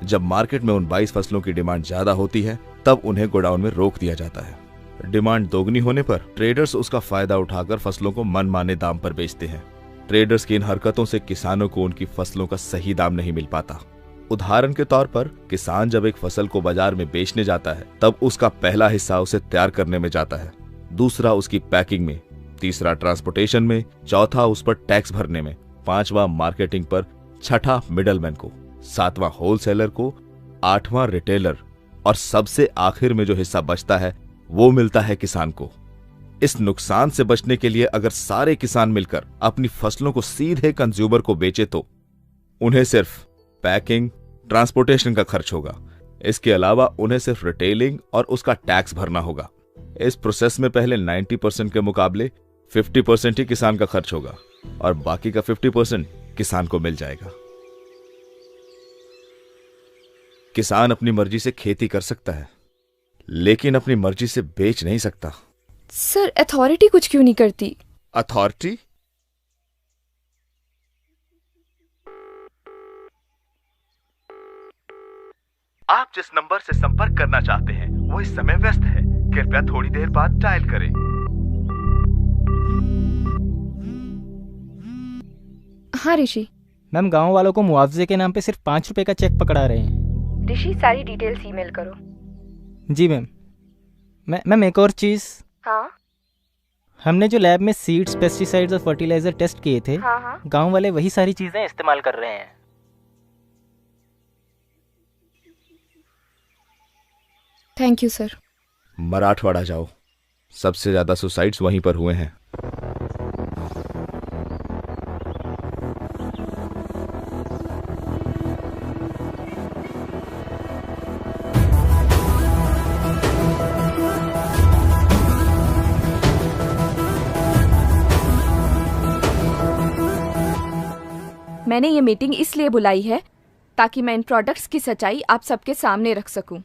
Speaker 20: जब मार्केट में उन 22 फसलों की डिमांड ज्यादा होती है तब उन्हें गोडाउन में रोक दिया जाता है। डिमांड दोगुनी होने पर ट्रेडर्स उसका फायदा उठाकर फसलों को मनमाने दाम पर बेचते हैं। ट्रेडर्स की इन हरकतों से किसानों को उनकी फसलों का सही दाम नहीं मिल पाता। उदाहरण के तौर पर किसान जब एक फसल को बाजार में बेचने जाता है तब उसका पहला हिस्सा उसे तैयार करने में जाता है, दूसरा उसकी पैकिंग में, तीसरा ट्रांसपोर्टेशन में, चौथा उस पर टैक्स भरने में, पांचवा मार्केटिंग पर, छठा मिडलमैन को, सातवां होलसेलर को, आठवां रिटेलर और सबसे आखिर में जो हिस्सा बचता है वो मिलता है किसान को। इस नुकसान से बचने के लिए अगर सारे किसान मिलकर अपनी फसलों को सीधे कंज्यूमर को बेचे तो उन्हें सिर्फ पैकिंग, ट्रांसपोर्टेशन का खर्च होगा। इसके अलावा उन्हें सिर्फ रिटेलिंग और उसका टैक्स भरना होगा। इस प्रोसेस में पहले 90% के मुकाबले 50% ही किसान का खर्च होगा और बाकी का 50% किसान को मिल जाएगा। किसान अपनी मर्जी से खेती कर सकता है लेकिन अपनी मर्जी से बेच नहीं सकता।
Speaker 2: सर, अथॉरिटी कुछ क्यों नहीं करती?
Speaker 20: अथॉरिटी? आप जिस नंबर से संपर्क करना चाहते हैं वो इस समय व्यस्त है, कृपया थोड़ी देर बाद डायल करें।
Speaker 2: हाँ ऋषि।
Speaker 5: मैम, गांव वालों को मुआवजे के नाम पे सिर्फ 5 रुपए का चेक पकड़ा रहे हैं।
Speaker 2: ऋषि, सारी डिटेल्स ईमेल करो।
Speaker 5: जी मैम। मैम एक और चीज।
Speaker 2: हाँ?
Speaker 5: हमने जो लैब में सीड्स, पेस्टिसाइड्स और फर्टिलाइजर टेस्ट किए थे,
Speaker 2: हाँ।
Speaker 5: गांव वाले वही सारी चीजें इस्तेमाल कर रहे हैं।
Speaker 2: Thank you sir.
Speaker 20: मराठवाड़ा जाओ, सबसे ज्यादा सुसाइड्स वहीं पर हुए हैं।
Speaker 2: मैंने ये मीटिंग इसलिए बुलाई है ताकि मैं इन प्रोडक्ट्स की सच्चाई आप सबके सामने रख सकूं।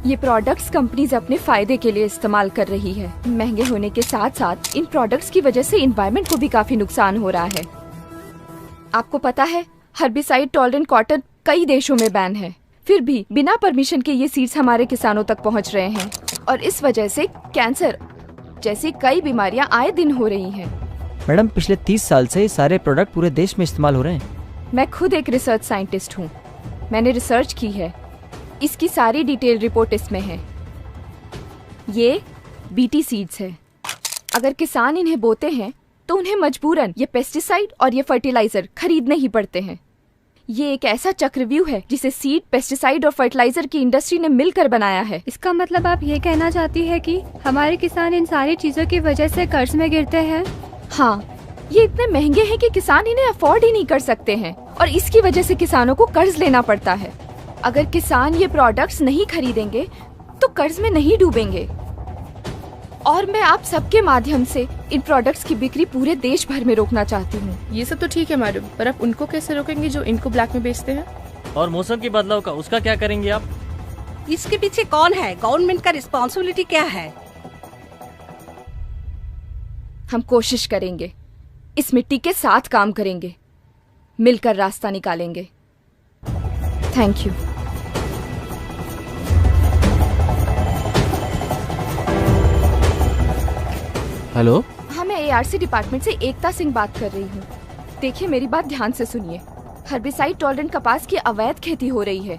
Speaker 2: ये प्रोडक्ट्स कंपनीज अपने फायदे के लिए इस्तेमाल कर रही है। महंगे होने के साथ साथ इन प्रोडक्ट्स की वजह से एनवायरनमेंट को भी काफी नुकसान हो रहा है। आपको पता है, हर्बिसाइड टॉलरेंट कॉटन कई देशों में बैन है, फिर भी बिना परमिशन के ये सीड्स हमारे किसानों तक पहुंच रहे हैं और इस वजह से कैंसर जैसी कई बीमारियां आए दिन हो रही हैं।
Speaker 21: मैडम, पिछले 30 साल से ये सारे प्रोडक्ट पूरे देश में इस्तेमाल हो रहे हैं।
Speaker 2: मैं खुद एक रिसर्च साइंटिस्ट हूँ, मैंने रिसर्च की है, इसकी सारी डिटेल रिपोर्ट इसमें है। ये बीटी सीड्स है। अगर किसान इन्हें बोते हैं तो उन्हें मजबूरन ये पेस्टिसाइड और ये फर्टिलाइजर खरीदने ही पड़ते हैं। ये एक ऐसा चक्रव्यूह है जिसे सीड, पेस्टिसाइड और फर्टिलाइजर की इंडस्ट्री ने मिलकर बनाया है।
Speaker 12: इसका मतलब आप ये कहना चाहती है कि हमारे किसान इन सारी चीजों की वजह से कर्ज में गिरते हैं?
Speaker 2: हाँ, ये इतने महंगे हैं कि किसान इन्हें अफोर्ड ही नहीं कर सकते हैं और इसकी वजह से किसानों को कर्ज लेना पड़ता है। अगर किसान ये प्रोडक्ट्स नहीं खरीदेंगे तो कर्ज में नहीं डूबेंगे। और मैं आप सबके माध्यम से इन प्रोडक्ट्स की बिक्री पूरे देश भर में रोकना चाहती हूँ।
Speaker 13: ये सब तो ठीक है मैडम, पर आप उनको कैसे रोकेंगे जो इनको ब्लैक में बेचते हैं?
Speaker 22: और मौसम के बदलाव का, उसका क्या करेंगे आप?
Speaker 10: इसके पीछे कौन है? गवर्नमेंट का रिस्पॉन्सिबिलिटी क्या है?
Speaker 2: हम कोशिश करेंगे, इस मिट्टी के साथ काम करेंगे, मिलकर रास्ता निकालेंगे। Thank you.
Speaker 21: हेलो,
Speaker 2: हाँ, मैं एआरसी डिपार्टमेंट से एकता सिंह बात कर रही हूँ। देखिए, मेरी बात ध्यान से सुनिए। हर्बिसाइड टॉलरेंट कपास की अवैध खेती हो रही है।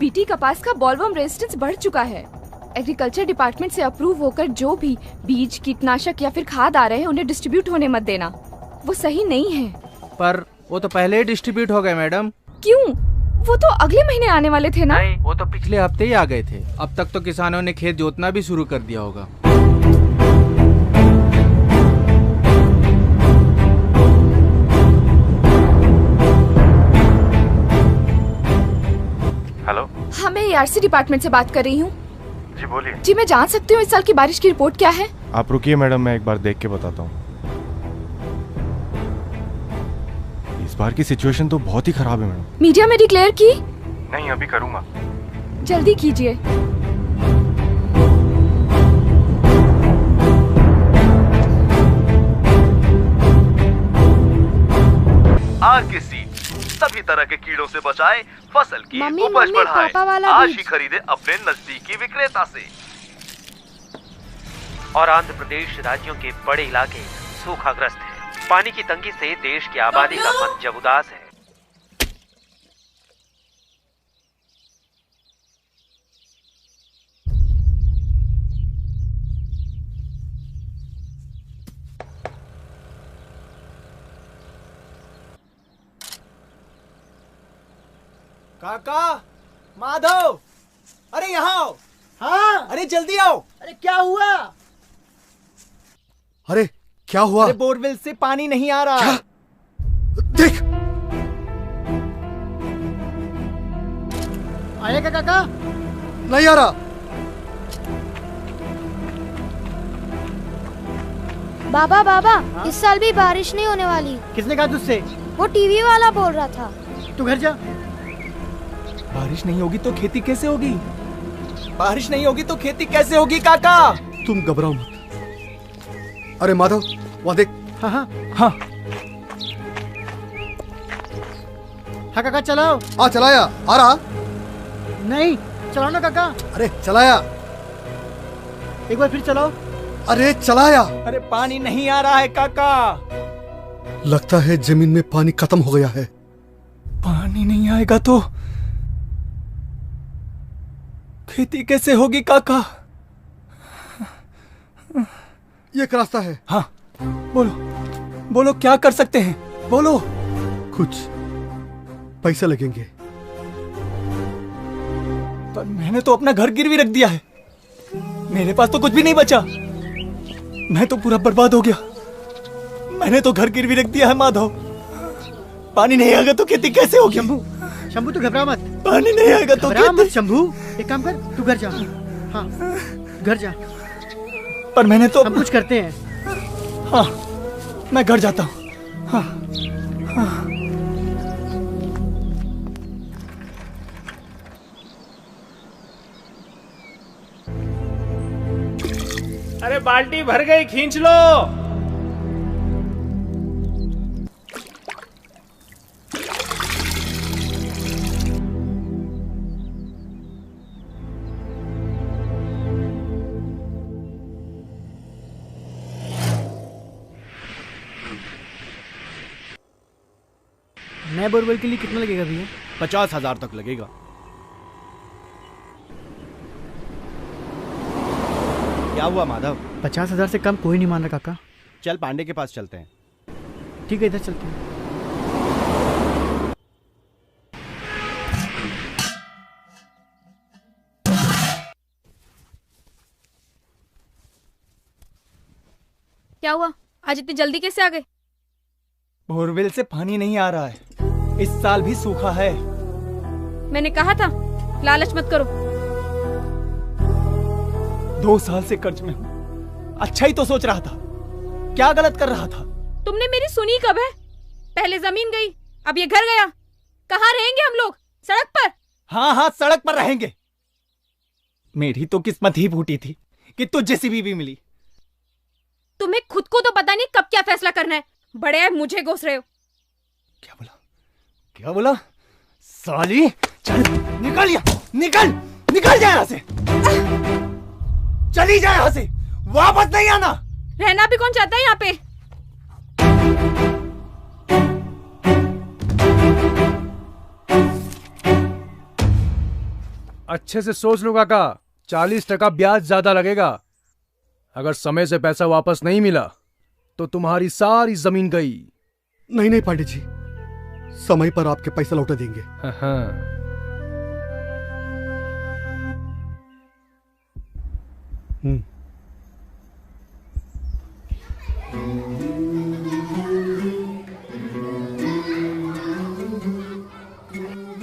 Speaker 2: बीटी कपास का बॉलवर्म रेजिस्टेंस बढ़ चुका है। एग्रीकल्चर डिपार्टमेंट से अप्रूव होकर जो भी बीज, कीटनाशक या फिर खाद आ रहे हैं उन्हें डिस्ट्रीब्यूट होने मत देना, वो सही नहीं है।
Speaker 21: पर वो तो पहले ही डिस्ट्रीब्यूट हो गए मैडम।
Speaker 2: क्यों? वो तो अगले महीने आने वाले थे ना?
Speaker 21: नहीं, वो तो पिछले हफ्ते ही आ गए थे। अब तक तो किसानों ने खेत जोतना भी शुरू कर दिया होगा।
Speaker 2: हेलो, हाँ, मैं एआरसी डिपार्टमेंट से बात कर रही हूँ।
Speaker 6: जी बोलिए।
Speaker 2: जी, मैं जान सकती हूँ इस साल की बारिश की रिपोर्ट क्या है?
Speaker 6: आप रुकिए मैडम, मैं एक बार देख के बताता हूँ। इस बार की सिचुएशन तो बहुत ही खराब है मैडम।
Speaker 2: मीडिया में डिक्लेयर की?
Speaker 6: नहीं, अभी करूँगा।
Speaker 2: जल्दी कीजिए।
Speaker 20: आरके सीड सभी तरह के कीड़ों से बचाए, फसल की उपज बढ़ाए। आज ही खरीदे अपने नजदीकी विक्रेता से।
Speaker 3: और आंध्र प्रदेश राज्यों के बड़े इलाके सूखाग्रस्त हैं। पानी की तंगी से देश की आबादी का मन जब उदास है।
Speaker 15: काका, माधव, अरे यहाँ आओ।
Speaker 1: हाँ,
Speaker 15: अरे जल्दी आओ।
Speaker 1: अरे क्या हुआ?
Speaker 9: अरे क्या हुआ?
Speaker 15: अरे बोरवेल से पानी नहीं आ रहा।
Speaker 9: देख,
Speaker 1: आएगा काका?
Speaker 9: नहीं आ रहा।
Speaker 11: बाबा बाबा, इस साल भी बारिश नहीं होने वाली।
Speaker 1: किसने कहा तुझसे?
Speaker 11: वो टीवी वाला बोल रहा था।
Speaker 1: तू घर जा।
Speaker 15: बारिश नहीं होगी तो खेती कैसे होगी? बारिश नहीं होगी तो खेती कैसे होगी काका?
Speaker 9: तुम घबराओ मत। अरे माधव, वहाँ देख।
Speaker 1: हाँ हाँ
Speaker 15: हाँ
Speaker 1: हाँ काका चलाओ।
Speaker 9: हाँ चलाया। आ रहा?
Speaker 1: नहीं, चलाओ ना काका।
Speaker 9: अरे चलाया।
Speaker 1: एक बार फिर चलाओ।
Speaker 9: अरे चलाया।
Speaker 15: अरे पानी नहीं आ रहा है काका।
Speaker 9: लगता है जमीन में पानी खत्म हो गया है।
Speaker 15: पानी नहीं आएगा तो खेती कैसे होगी काका?
Speaker 9: ये एक रास्ता है।
Speaker 15: हाँ बोलो, बोलो क्या कर सकते हैं, बोलो।
Speaker 9: कुछ पैसे लगेंगे।
Speaker 15: पर मैंने तो अपना घर गिरवी रख दिया है। मेरे पास तो कुछ भी नहीं बचा। मैं तो पूरा बर्बाद हो गया। मैंने तो घर गिरवी रख दिया है माधव। पानी नहीं आएगा तो खेती कैसे होगी?
Speaker 1: शंभू, शंभू तू घबरा मत।
Speaker 15: पानी नहीं आएगा तो
Speaker 1: घबरा मत शंभू। एक काम कर, तू घर जा। हाँ घर जा।
Speaker 15: पर मैंने तो
Speaker 1: हम कुछ करते हैं।
Speaker 15: हाँ मैं घर जाता हूँ। हाँ, हाँ।
Speaker 21: अरे बाल्टी भर गई, खींच लो।
Speaker 1: नए बोरवेल के लिए कितना लगेगा भैया?
Speaker 4: 50,000 तक लगेगा। क्या हुआ माधव?
Speaker 1: 50,000 से कम कोई नहीं मान रहा काका।
Speaker 4: चल पांडे के पास चलते हैं।
Speaker 1: ठीक है, इधर चलते हैं।
Speaker 13: क्या हुआ? आज इतनी जल्दी कैसे आ गए?
Speaker 15: बोरवेल से पानी नहीं आ रहा है। इस साल भी सूखा है।
Speaker 13: मैंने कहा था लालच मत करो।
Speaker 15: 2 साल से कर्ज में हूँ। अच्छा ही तो सोच रहा था। क्या गलत कर रहा था?
Speaker 13: तुमने मेरी सुनी कब है? पहले जमीन गई, अब ये घर गया। कहाँ रहेंगे हम लोग? सड़क पर?
Speaker 15: हाँ हाँ सड़क पर रहेंगे। मेरी तो किस्मत ही फूटी थी कि तुझ जैसी बीवी मिली।
Speaker 13: तुम्हें खुद को तो पता नहीं कब क्या फैसला करना है। बड़े मुझे घोष रहे हो।
Speaker 15: क्या बोला? क्या बोला? साली चल निकल यहाँ, निकल जा यहाँ से। चली जा यहाँ से, वापस नहीं आना।
Speaker 13: रहना भी कौन चाहता है यहाँ पे?
Speaker 4: अच्छे से सोच लो काका, 40% ब्याज ज्यादा लगेगा। अगर समय से पैसा वापस नहीं मिला तो तुम्हारी सारी जमीन गई।
Speaker 9: नहीं नहीं पांडे जी, समय पर आपके पैसा लौटा देंगे।
Speaker 4: हाँ।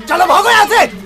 Speaker 15: चलो भागो यहाँ से।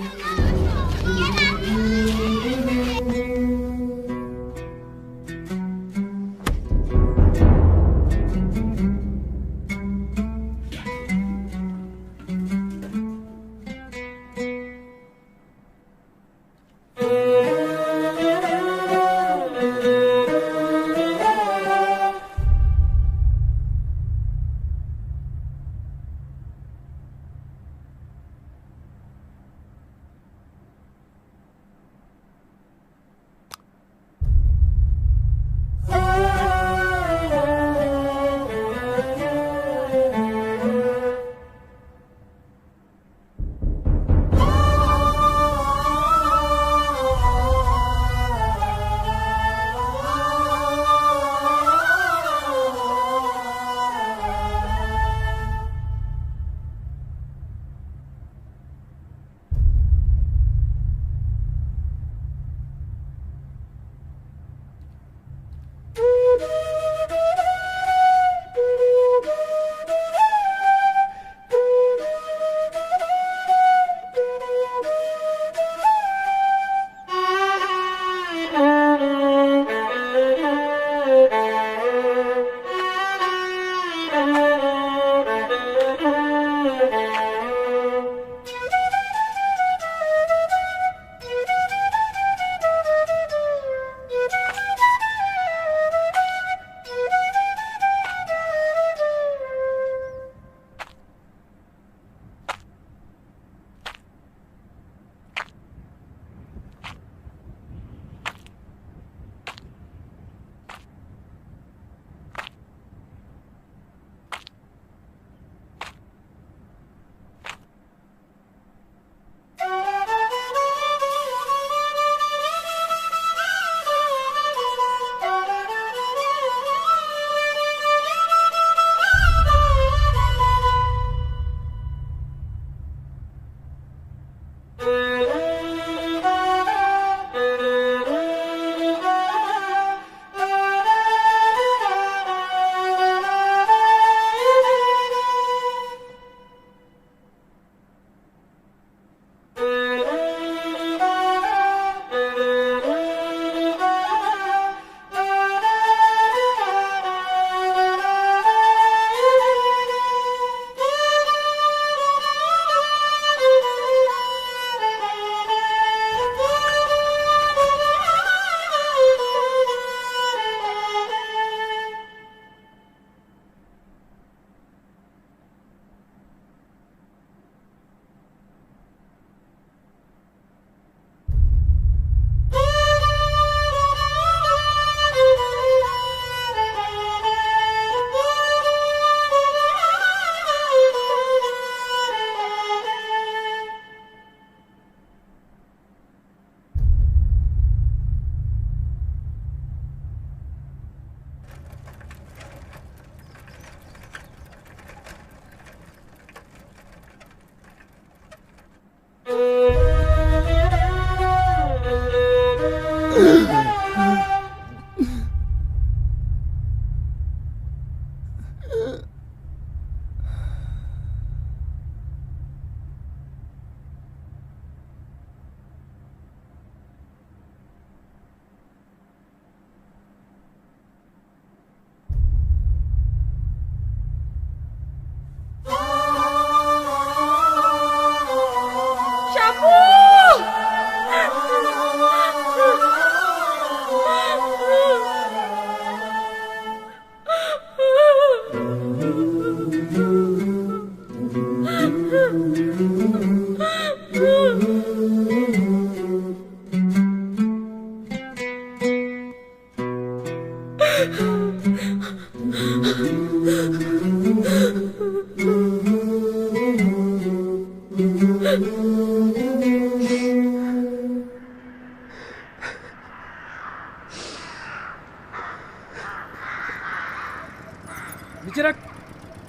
Speaker 4: नीचे रख,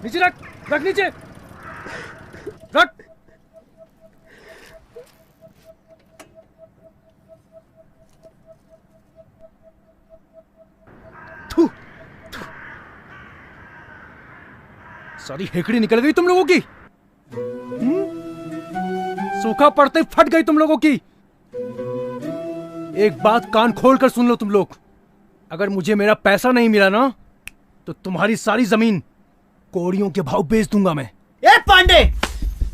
Speaker 4: नीचे रख, रख नीचे, रख। थू, थू। सारी हेकड़ी निकल गई तुम लोगों की। सूखा पड़ते ही फट गई तुम लोगों की। एक बात कान खोल कर सुन लो तुम लोग, अगर मुझे मेरा पैसा नहीं मिला ना तो तुम्हारी सारी जमीन कौड़ियों के भाव बेच दूंगा मैं।
Speaker 1: ए पांडे,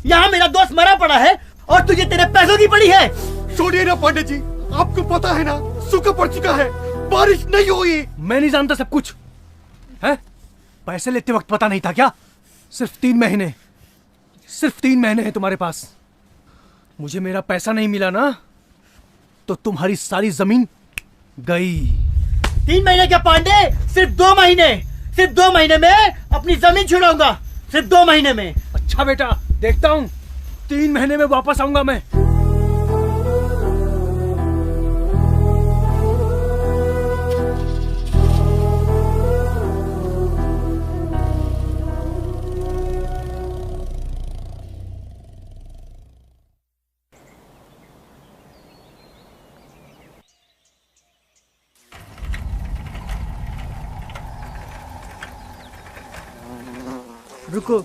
Speaker 1: यहाँ मेरा दोस्त मरा पड़ा है और तुझे तेरे पैसों की पड़ी है।
Speaker 9: छोड़िए ना पांडे जी, आपको पता है ना सूखा पड़ चुका है, बारिश नहीं हुई।
Speaker 4: मैं नहीं जानता सब कुछ है? पैसे लेते वक्त पता नहीं था क्या? सिर्फ 3 महीने, सिर्फ 3 महीने हैं तुम्हारे पास। मुझे मेरा पैसा नहीं मिला ना तो तुम्हारी सारी जमीन गई।
Speaker 1: 3 महीने क्या पांडे, सिर्फ 2 महीने। सिर्फ 2 महीने में अपनी जमीन छुड़ाऊंगा, सिर्फ 2 महीने में।
Speaker 4: अच्छा बेटा, देखता हूँ 3 महीने में वापस आऊंगा मैं।
Speaker 1: रुको,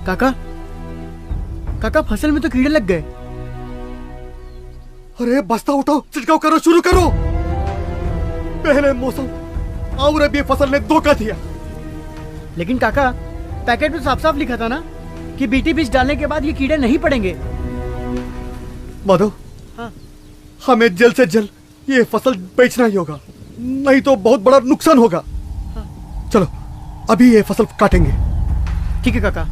Speaker 1: काका, काका फसल में तो कीड़े लग गए।
Speaker 9: अरे बस्ता उठाओ, छिड़काव करो, शुरू करो। पहले मौसम और अब ये फसल ने धोखा दिया।
Speaker 1: लेकिन काका, पैकेट में साफ साफ लिखा था ना कि बीटी बीज डालने के बाद ये कीड़े नहीं पड़ेंगे।
Speaker 9: माधव,
Speaker 1: हाँ।
Speaker 9: हमें जल्द से जल्द ये फसल बेचना ही होगा, नहीं तो बहुत बड़ा नुकसान होगा। हाँ। चलो अभी ये फसल काटेंगे।
Speaker 1: ठीक है काका।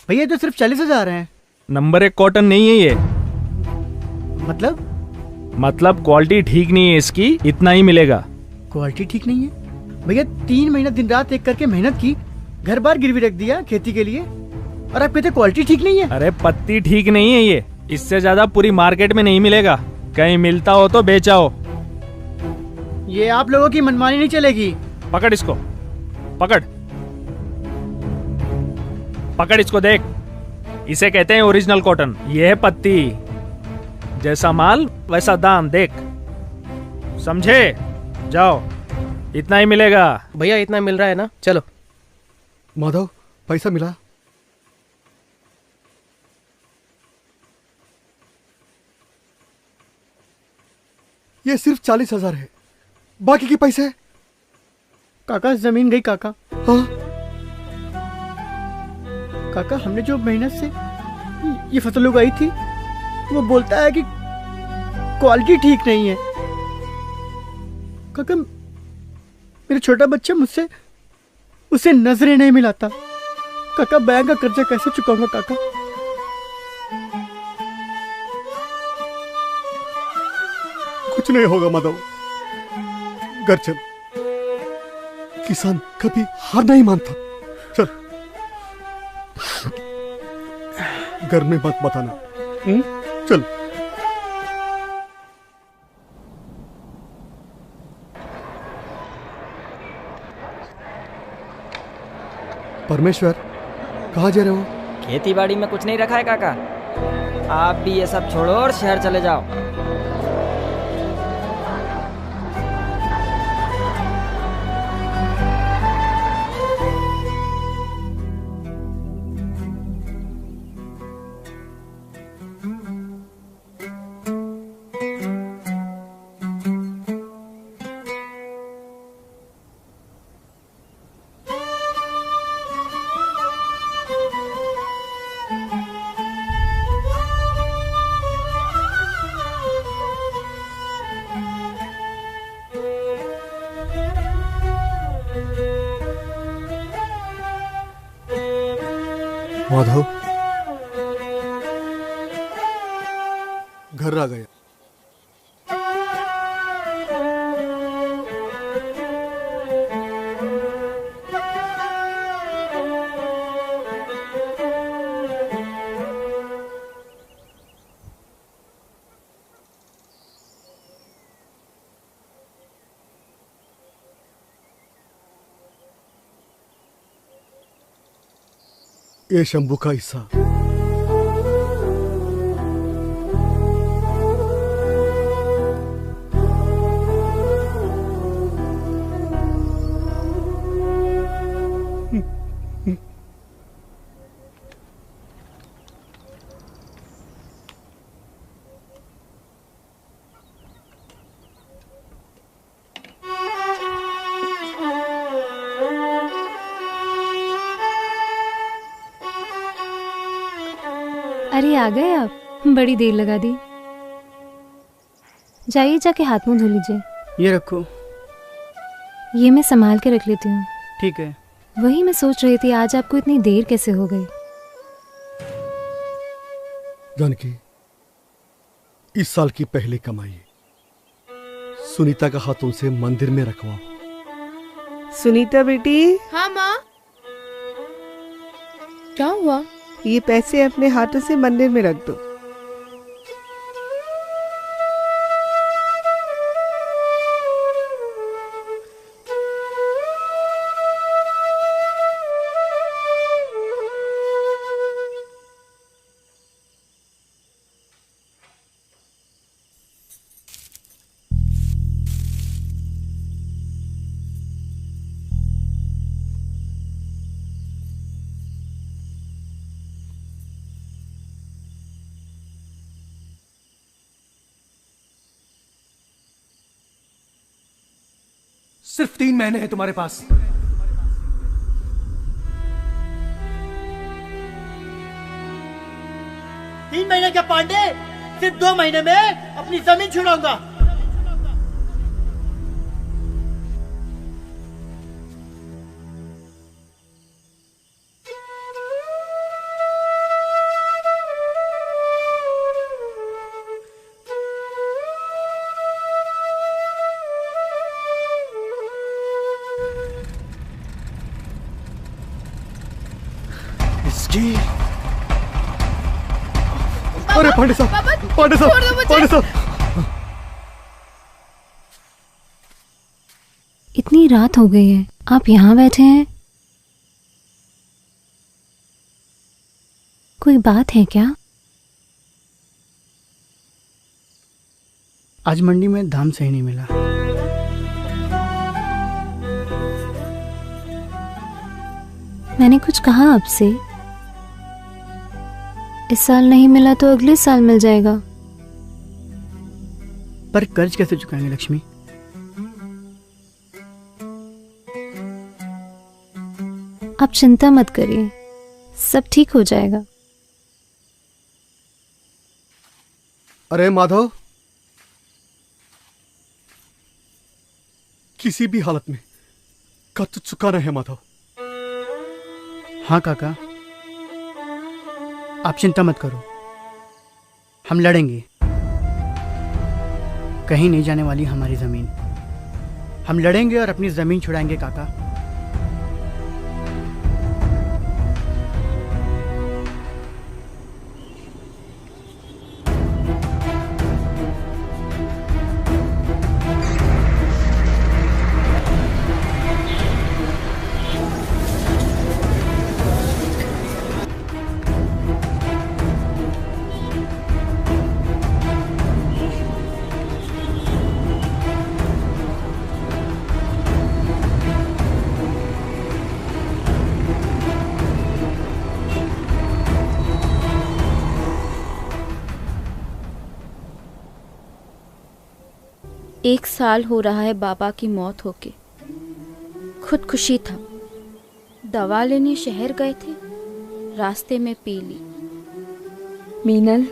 Speaker 1: भैया तो सिर्फ 40,000 हैं।
Speaker 16: नंबर 1 कॉटन नहीं है ये। मतलब क्वालिटी ठीक नहीं है इसकी, इतना ही मिलेगा।
Speaker 1: क्वालिटी ठीक नहीं है भैया? 3 महीना दिन रात एक करके मेहनत की, घर बार गिरवी रख दिया खेती के लिए, और आप कहते क्वालिटी ठीक नहीं है।
Speaker 16: अरे पत्ती ठीक नहीं है ये, इससे ज्यादा पूरी मार्केट में नहीं मिलेगा। कहीं मिलता हो तो बेचाओ।
Speaker 1: ये आप लोगों की मनमानी नहीं चलेगी।
Speaker 16: पकड़ इसको, पकड़ पकड़ इसको, देख इसे कहते हैं ओरिजिनल कॉटन। ये है पत्ती, जैसा माल वैसा दाम, देख समझे? जाओ, इतना ही मिलेगा।
Speaker 17: भैया इतना मिल रहा है ना, चलो।
Speaker 9: माधव, पैसा मिला? ये सिर्फ 40,000 है, बाकी के पैसे?
Speaker 1: काका जमीन गई काका।
Speaker 9: हाँ?
Speaker 1: काका हमने जो मेहनत से ये फसल उगाई थी, वो बोलता है कि क्वालिटी ठीक नहीं है। काका मेरा छोटा बच्चा मुझसे उसे नजरें नहीं मिलाता। काका बैंक का कर्जा कैसे चुकाऊंगा काका?
Speaker 9: कुछ नहीं होगा माधव, घर चल। किसान कभी हार नहीं मानता। चल घर में बात बताना। चल। परमेश्वर, कहाँ जा रहे हो?
Speaker 7: खेती बाड़ी में कुछ नहीं रखा है काका। आप भी ये सब छोड़ो और शहर चले जाओ।
Speaker 9: माधव, घर आ गया। ये शंभू का हिस्सा।
Speaker 12: अरे आ गए आप, बड़ी देर लगा दी। जाइए जाके हाथ मुंह धो लीजिए।
Speaker 1: ये रखो।
Speaker 12: ये मैं संभाल के रख लेती हूँ।
Speaker 1: ठीक है।
Speaker 12: वही मैं सोच रही थी आज आपको इतनी देर कैसे हो गई।
Speaker 9: जानकी, इस साल की पहली कमाई सुनीता का हाथ उनसे मंदिर में रखवाओ।
Speaker 10: सुनीता बेटी।
Speaker 13: हाँ माँ। क्या हुआ?
Speaker 10: ये पैसे अपने हाथों से मंदिर में रख दो।
Speaker 4: सिर्फ 3 महीने हैं तुम्हारे पास।
Speaker 1: 3 महीने क्या पांडे, सिर्फ 2 महीने में अपनी जमीन छुड़ाऊंगा।
Speaker 9: अरे पांडे साहब, पांडे साहब, पांडे साहब।
Speaker 12: इतनी रात हो गई है, आप यहाँ बैठे हैं? कोई बात है क्या?
Speaker 1: आज मंडी में धाम सही नहीं मिला।
Speaker 12: मैंने कुछ कहा आपसे? इस साल नहीं मिला तो अगले साल मिल जाएगा।
Speaker 1: पर कर्ज कैसे चुकाएंगे लक्ष्मी?
Speaker 12: आप चिंता मत करिए, सब ठीक हो जाएगा।
Speaker 9: अरे माधव, किसी भी हालत में उसका तो चुकाना है माधव।
Speaker 1: हाँ काका, आप चिंता मत करो, हम लड़ेंगे। कहीं नहीं जाने वाली हमारी जमीन। हम लड़ेंगे और अपनी जमीन छुड़ाएंगे काका।
Speaker 8: एक साल हो रहा है बाबा की मौत होके। खुदकुशी था। दवा लेने शहर गए थे, रास्ते में पी ली।
Speaker 2: मीनल,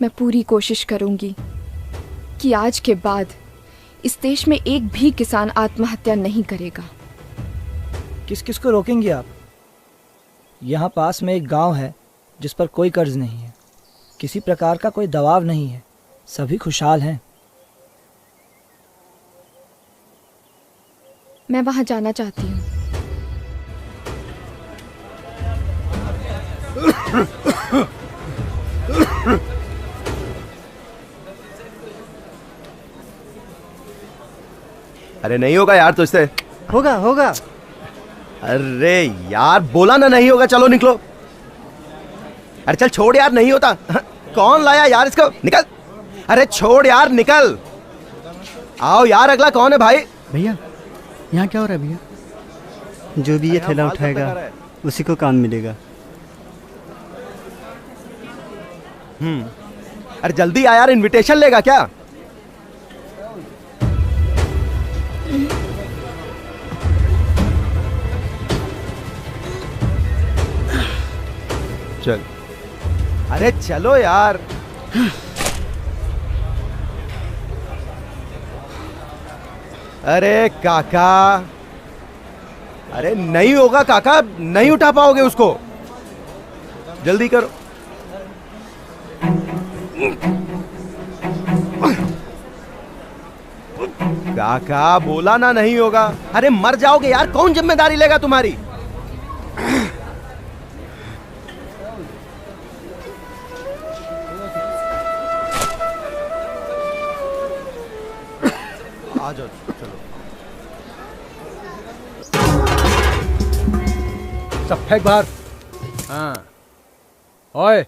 Speaker 2: मैं पूरी कोशिश करूंगी कि आज के बाद इस देश में एक भी किसान आत्महत्या नहीं करेगा।
Speaker 18: किस किस को रोकेंगे आप? यहाँ पास में एक गांव है जिस पर कोई कर्ज नहीं है, किसी प्रकार का कोई दबाव नहीं है, सभी खुशहाल हैं।
Speaker 2: मैं वहां जाना चाहती हूँ।
Speaker 23: अरे नहीं होगा यार तुझसे।
Speaker 1: होगा होगा।
Speaker 23: अरे यार बोला ना नहीं होगा, चलो निकलो। अरे चल छोड़ यार, नहीं होता। कौन लाया यार इसको, निकल। अरे छोड़ यार, निकल। आओ यार, अगला कौन है भाई?
Speaker 1: भैया यहाँ क्या हो रहा है भैया?
Speaker 24: जो भी ये थैला उठाएगा उसी को काम मिलेगा।
Speaker 23: अरे जल्दी आ यार, इनविटेशन लेगा क्या? चल। अरे चलो यार। अरे काका, अरे नहीं होगा काका, नहीं उठा पाओगे उसको, जल्दी करो। काका बोला ना नहीं होगा। अरे मर जाओगे यार, कौन जिम्मेदारी लेगा तुम्हारी? आ जाओ, चलो।
Speaker 4: सब फेंक बाहर। हाँ, ओए,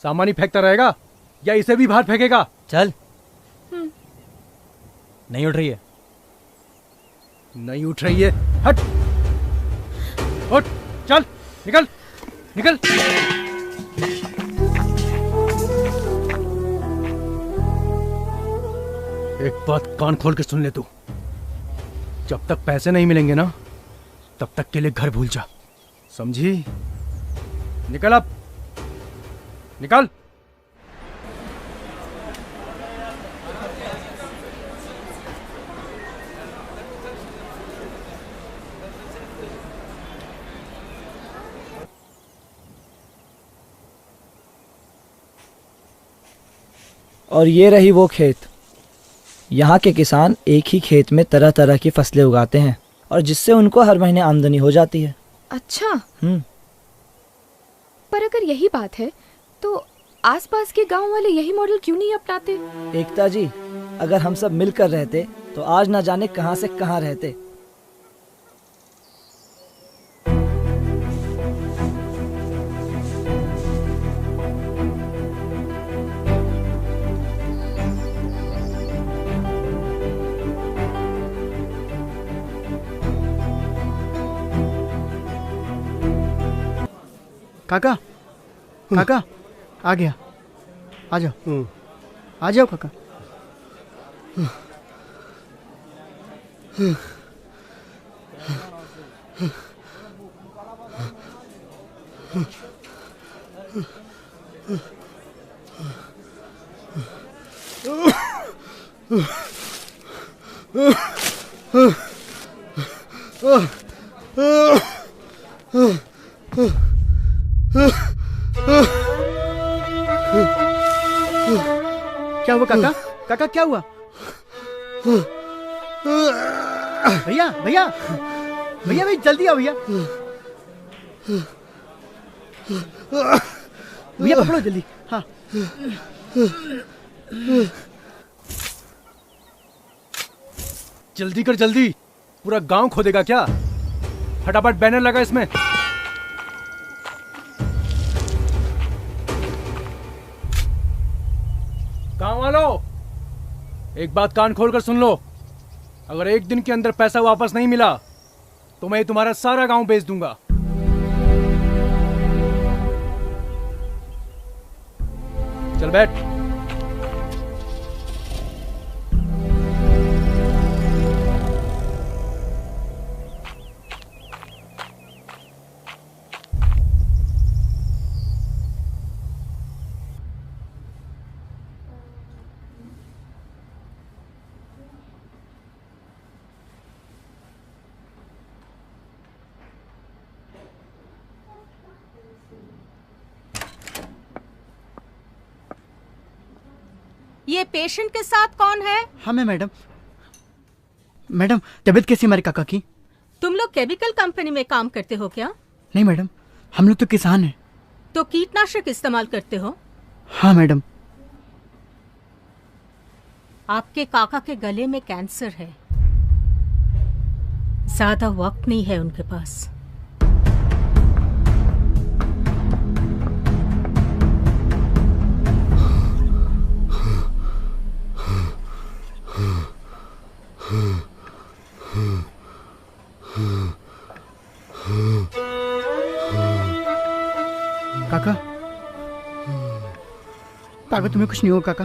Speaker 4: सामान ही फेंकता रहेगा या इसे भी बाहर फेंकेगा?
Speaker 18: चल। नहीं उठ रही है।
Speaker 4: नहीं उठ रही है, हट। उठ, चल, निकल, निकल। एक बात कान खोल के सुन ले तू, जब तक पैसे नहीं मिलेंगे ना, तब तक के लिए घर भूल जा, समझी? निकल अब, निकल।
Speaker 18: और ये रही वो खेत। यहाँ के किसान एक ही खेत में तरह तरह की फसलें उगाते हैं और जिससे उनको हर महीने आमदनी हो जाती है।
Speaker 2: अच्छा। पर अगर यही बात है तो आसपास के गांव वाले यही मॉडल क्यों नहीं अपनाते?
Speaker 18: एकता जी, अगर हम सब मिलकर रहते तो आज ना जाने कहां से कहां रहते।
Speaker 1: काका, काका, आ गया। आ जाओ, आ जाओ काका। क्या हुआ काका? काका क्या हुआ? भैया भैया भैया भाई जल्दी आओ भैया। भैया पकड़ो जल्दी। हाँ
Speaker 4: जल्दी कर जल्दी, पूरा गांव खोदेगा क्या? फटाफट बैनर लगा इसमें। गांव वालों, एक बात कान खोलकर सुन लो, अगर एक दिन के अंदर पैसा वापस नहीं मिला तो मैं तुम्हारा सारा गांव बेच दूंगा। चल बैठ।
Speaker 10: ये पेशेंट के साथ कौन है?
Speaker 1: हमें मैडम। मैडम तबीयत कैसी हमारे काका की?
Speaker 10: तुम लोग केमिकल कंपनी में काम करते हो क्या?
Speaker 1: नहीं मैडम, हम लोग तो किसान हैं।
Speaker 10: तो कीटनाशक इस्तेमाल करते हो?
Speaker 1: हाँ मैडम।
Speaker 10: आपके काका के गले में कैंसर है, ज्यादा वक्त नहीं है उनके पास।
Speaker 1: काका काका तुम्हें कुछ नहीं होगा काका,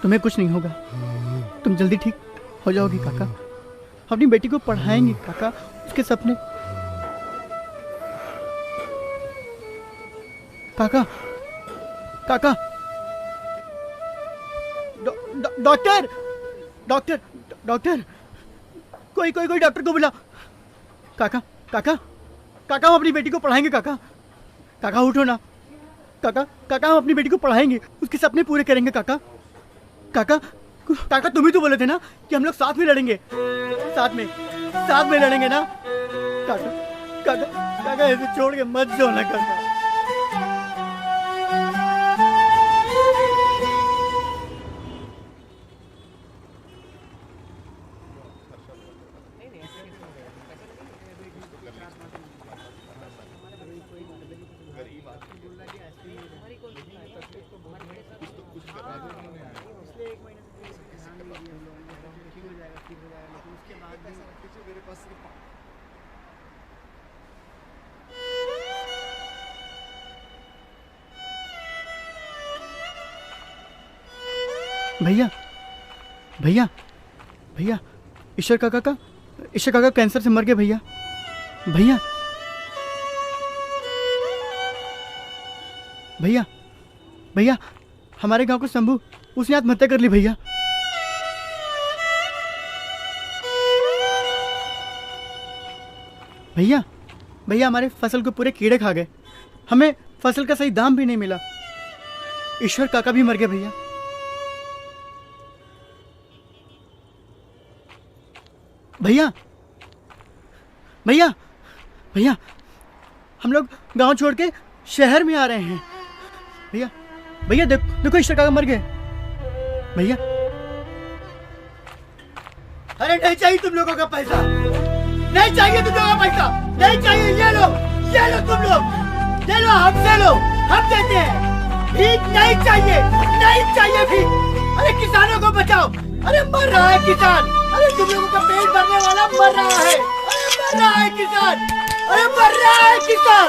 Speaker 1: तुम्हें कुछ नहीं होगा, तुम जल्दी ठीक हो जाओगी काका। अपनी बेटी को पढ़ाएंगे काका, उसके सपने। काका काका डॉक्टर डॉक्टर डॉक्टर कोई कोई कोई डॉक्टर को बुला। काका काका काका हम अपनी बेटी को पढ़ाएंगे काका। काका उठो ना काका, काका हम अपनी बेटी को पढ़ाएंगे, उसके सपने पूरे करेंगे काका। काका काका तुम ही तो बोले थे ना कि हम लोग साथ में लड़ेंगे, साथ में लड़ेंगे ना काका। काका काका ऐसे छोड़ के मत जाओ ना काका। भैया भैया भैया ईश्वर काका कैंसर से मर गए भैया। भैया भैया भैया हमारे गांव को शंभू, उसने आत्महत्या कर ली भैया। भैया भैया हमारे फसल को पूरे कीड़े खा गए, हमें फसल का सही दाम भी नहीं मिला। ईश्वर काका भी मर गए भैया। भैया भैया भैया हम लोग गांव छोड़ के शहर में आ रहे हैं भैया। भैया देखो ईश्वर काका मर गए भैया। अरे नहीं चाहिए तुम लोगों का पैसा, नहीं चाहिए तुम लोगों का पैसा, नहीं चाहिए। ये लो तुम लोग, ये लो हमसे लो, हम देते हैं। भीख नहीं चाहिए भीख। अरे किसानों को बचाओ, अरे मर रहा है किसान, अरे तुम लोगों का पेट भरने वाला मर रहा है, अरे मर रहा है किसान, अरे मर रहा है किसान,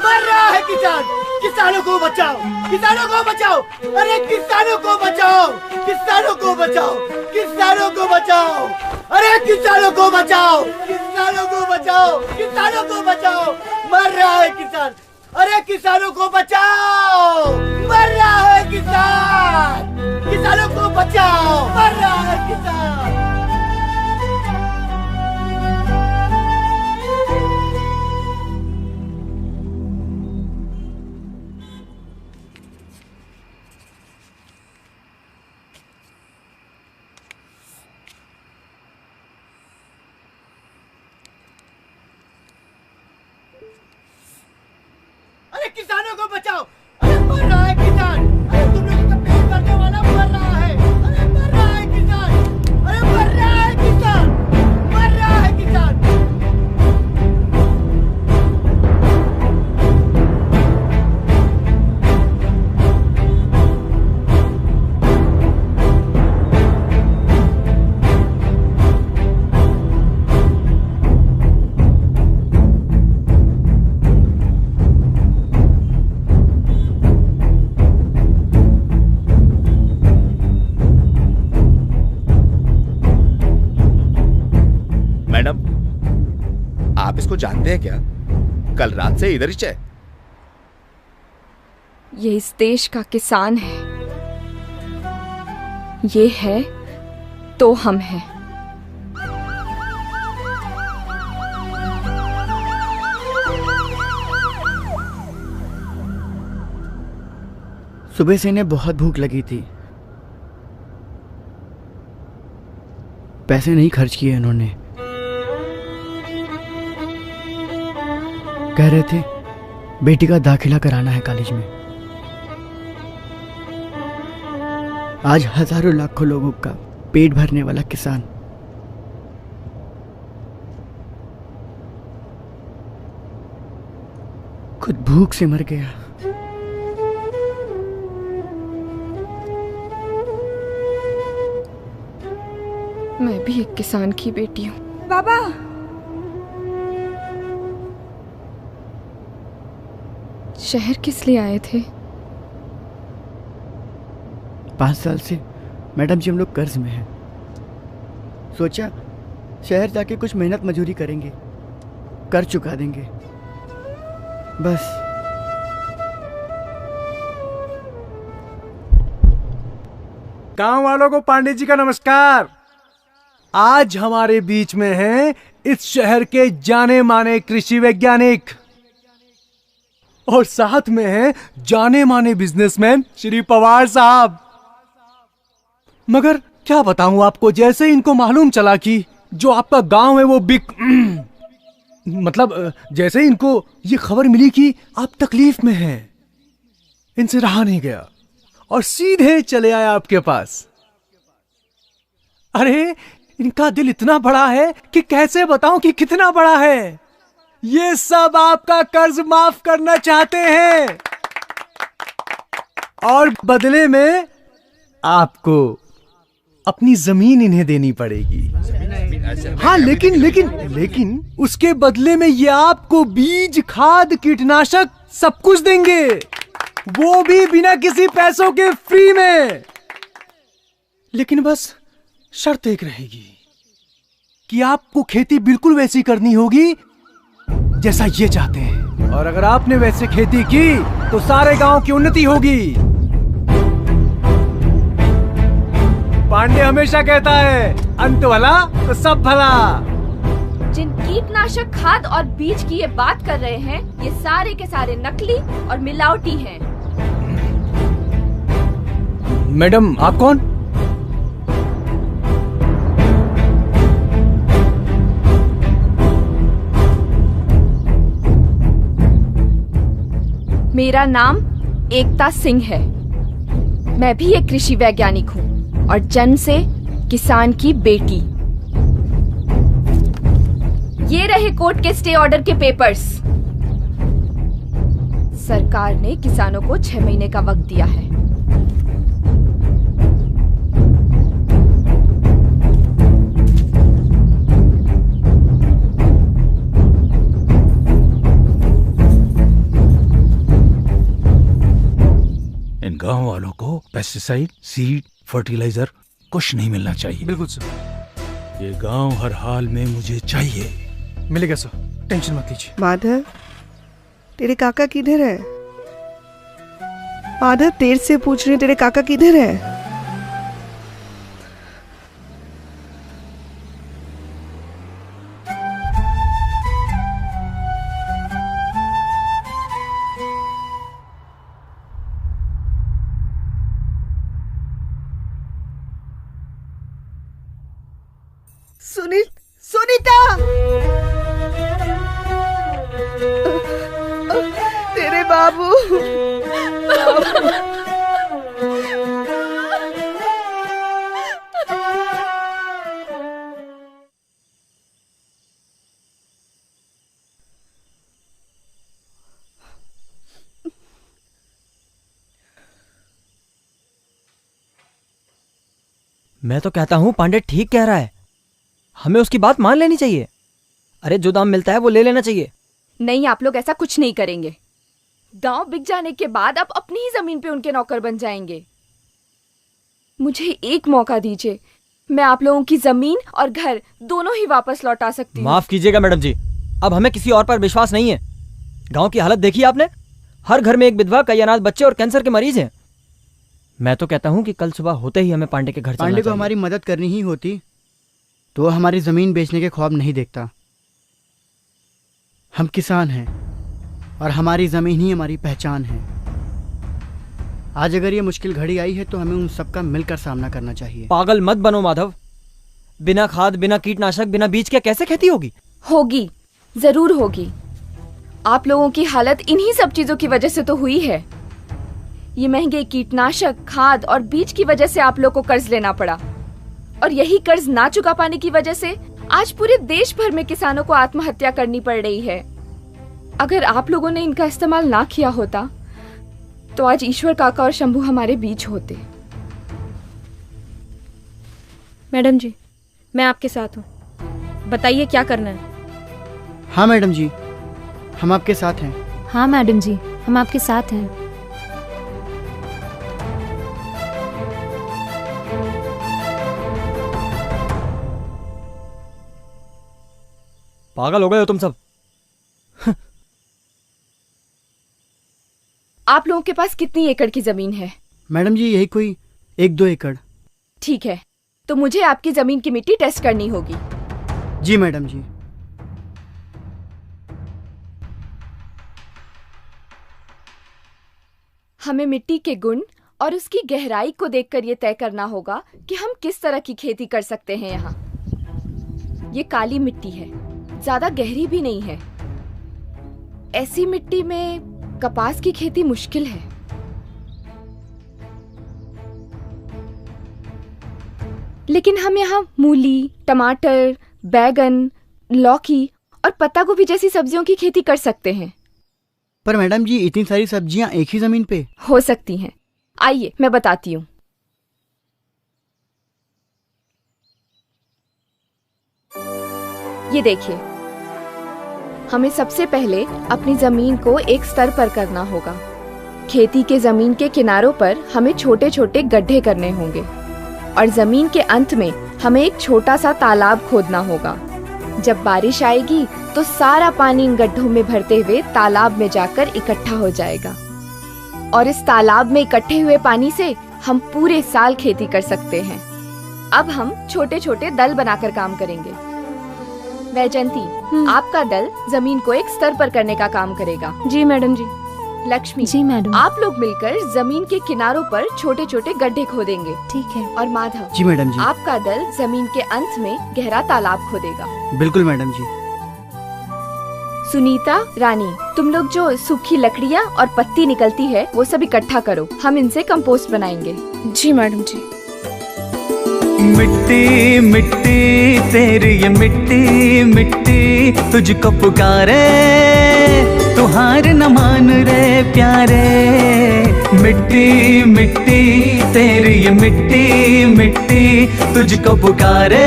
Speaker 1: मर रहा है किसान। किसानों को बचाओ, किसानों को बचाओ, अरे किसानों को बचाओ, किसानों को बचाओ, किसानों को बचाओ, अरे किसानों को बचाओ, किसानों को बचाओ, किसानों को बचाओ, मर रहा है किसान, अरे किसानों को बचाओ, मर रहा है किसान, किसानों को बचाओ, मर रहा है किसान। किसानों को बचाओ। अरे मर रहा है किसान, अरे तुम लोग का पेट भरने वाला मर रहा है। अरे मर रहा है किसान, अरे मर रहा है किसान, मर रहा है किसान।
Speaker 20: मैडम, आप इसको जानते हैं क्या? कल रात से इधर ही है।
Speaker 2: ये इस देश का किसान है। ये है तो हम हैं।
Speaker 24: सुबह से इन्हें बहुत भूख लगी थी। पैसे नहीं खर्च किए इन्होंने। कह रहे थे बेटी का दाखिला कराना है कॉलेज में। आज हजारों लाखों लोगों का पेट भरने वाला किसान खुद भूख से मर गया।
Speaker 2: मैं भी एक किसान की बेटी हूँ।
Speaker 13: बाबा,
Speaker 2: शहर किस लिए आए थे?
Speaker 24: 5 साल से मैडम जी हम लोग कर्ज में हैं। सोचा शहर जाके कुछ मेहनत मजदूरी करेंगे, कर चुका देंगे बस।
Speaker 4: गांव वालों को पांडे जी का नमस्कार। आज हमारे बीच में हैं इस शहर के जाने माने कृषि वैज्ञानिक और साथ में हैं जाने माने बिजनेसमैन श्री पवार साहब। मगर क्या बताऊं आपको, जैसे ही इनको मालूम चला कि जो आपका गांव है वो मतलब जैसे ही इनको ये खबर मिली कि आप तकलीफ में हैं, इनसे रहा नहीं गया और सीधे चले आए आपके पास। अरे इनका दिल इतना बड़ा है कि कैसे बताऊं कि कितना बड़ा है। ये सब आपका कर्ज माफ करना चाहते हैं और बदले में आपको अपनी जमीन इन्हें देनी पड़ेगी। हाँ, लेकिन उसके बदले में ये आपको बीज, खाद, कीटनाशक सब कुछ देंगे, वो भी बिना किसी पैसों के फ्री में। लेकिन बस शर्त एक रहेगी कि आपको खेती बिल्कुल वैसी करनी होगी जैसा ये चाहते हैं, और अगर आपने वैसे खेती की तो सारे गांव की उन्नति होगी। पांडे हमेशा कहता है अंत भला तो सब भला।
Speaker 2: जिन कीटनाशक, खाद और बीज की ये बात कर रहे हैं, ये सारे के सारे नकली और मिलावटी हैं।
Speaker 4: मैडम आप कौन?
Speaker 2: मेरा नाम एकता सिंह है। मैं भी एक कृषि वैज्ञानिक हूँ और जन्म से किसान की बेटी। ये रहे कोर्ट के स्टे ऑर्डर के पेपर्स। सरकार ने किसानों को 6 महीने का वक्त दिया है।
Speaker 16: इन गांव वालों को पेस्टिसाइड, सीड, फर्टिलाइजर कुछ नहीं मिलना चाहिए।
Speaker 4: बिल्कुल सर।
Speaker 16: ये गांव हर हाल में मुझे चाहिए।
Speaker 4: मिलेगा सर, टेंशन मत लीजिए।
Speaker 10: माधव, तेरे काका किधर है? माधव, देर से पूछ रही हूँ, तेरे काका किधर है? सुनीता, तेरे बाप
Speaker 2: बाबू।
Speaker 7: मैं तो कहता हूँ पांडे ठीक कह रहा है, हमें उसकी बात मान लेनी चाहिए। अरे जो दाम मिलता है वो ले लेना चाहिए।
Speaker 2: नहीं, आप लोग ऐसा कुछ नहीं करेंगे। गांव बिक जाने के बाद आप अपनी ही जमीन पे उनके नौकर बन जाएंगे। मुझे एक मौका दीजिए, मैं आप लोगों की जमीन और घर दोनों ही वापस लौटा सकती हूँ।
Speaker 7: माफ कीजिएगा मैडम जी, अब हमें किसी और पर विश्वास नहीं है। गांव की हालत देखी आपने, हर घर में एक विधवा, कई अनाथ बच्चे और कैंसर के मरीज हैं। मैं तो कहता हूँ कि कल सुबह होते ही हमें पांडे के घर चलना
Speaker 24: पांडे को
Speaker 7: चाहिए।
Speaker 24: हमारी मदद करनी ही होती तो वो हमारी जमीन बेचने के ख्वाब नहीं देखता। हम किसान हैं और हमारी जमीन ही हमारी पहचान है। आज अगर ये मुश्किल घड़ी आई है तो हमें उन सबका मिलकर सामना करना चाहिए।
Speaker 7: पागल मत बनो माधव, बिना खाद, बिना कीटनाशक, बिना बीज के कैसे खेती होगी?
Speaker 2: होगी, जरूर होगी। आप लोगों की हालत इन्हीं सब चीजों की वजह से तो हुई है। ये महंगे कीटनाशक, खाद और बीज की वजह से आप लोग को कर्ज लेना पड़ा, और यही कर्ज ना चुका पाने की वजह से आज पूरे देश भर में किसानों को आत्महत्या करनी पड़ रही है। अगर आप लोगों ने इनका इस्तेमाल ना किया होता तो आज ईश्वर काका और शंभू हमारे बीच होते।
Speaker 13: मैडम जी, मैं आपके साथ हूँ, बताइए क्या करना है।
Speaker 24: हाँ मैडम जी, हम आपके साथ हैं।
Speaker 12: हाँ मैडम जी, हम आपके साथ हैं।
Speaker 7: पागल हो गए हो तुम सब।
Speaker 2: आप लोगों के पास कितनी एकड़ की जमीन है?
Speaker 24: मैडम जी यही कोई 1-2 एकड़।
Speaker 2: ठीक है, तो मुझे आपकी जमीन की मिट्टी टेस्ट करनी होगी।
Speaker 24: जी मैडम जी।
Speaker 2: हमें मिट्टी के गुण और उसकी गहराई को देखकर यह तय करना होगा कि हम किस तरह की खेती कर सकते हैं। यहाँ ये काली मिट्टी है, ज्यादा गहरी भी नहीं है। ऐसी मिट्टी में कपास की खेती मुश्किल है। लेकिन हम यहाँ मूली, टमाटर, बैगन, लौकी और पत्ता गोभी जैसी सब्जियों की खेती कर सकते हैं।
Speaker 24: पर मैडम जी इतनी सारी सब्जियां एक ही जमीन पे
Speaker 2: हो सकती हैं। आइए मैं बताती हूँ। ये देखिए, हमें सबसे पहले अपनी जमीन को एक स्तर पर करना होगा। खेती के जमीन के किनारों पर हमें छोटे छोटे गड्ढे करने होंगे और जमीन के अंत में हमें एक छोटा सा तालाब खोदना होगा। जब बारिश आएगी तो सारा पानी इन गड्ढों में भरते हुए तालाब में जाकर इकट्ठा हो जाएगा और इस तालाब में इकट्ठे हुए पानी से हम पूरे साल खेती कर सकते हैं। अब हम छोटे छोटे दल बनाकर काम करेंगे। वैजयंती, आपका दल जमीन को एक स्तर पर करने का काम करेगा।
Speaker 12: जी मैडम जी।
Speaker 2: लक्ष्मी
Speaker 12: जी मैडम।
Speaker 2: आप लोग मिलकर जमीन के किनारों पर छोटे छोटे गड्ढे खोदेंगे।
Speaker 12: ठीक है।
Speaker 2: और माधव
Speaker 24: जी मैडम जी।
Speaker 2: आपका दल जमीन के अंत में गहरा तालाब खोदेगा।
Speaker 24: बिल्कुल मैडम जी।
Speaker 2: सुनीता, रानी, तुम लोग जो सूखी लकड़ियाँ और पत्ती निकलती है वो सब इकट्ठा करो, हम इनसे कंपोस्ट बनाएंगे।
Speaker 13: जी मैडम जी।
Speaker 15: मिट्टी मिट्टी तेरी ये मिट्टी मिट्टी तुझको पुकारे, तू हार न मान रे प्यारे। मिट्टी मिट्टी तेरी ये मिट्टी मिट्टी तुझको पुकारे,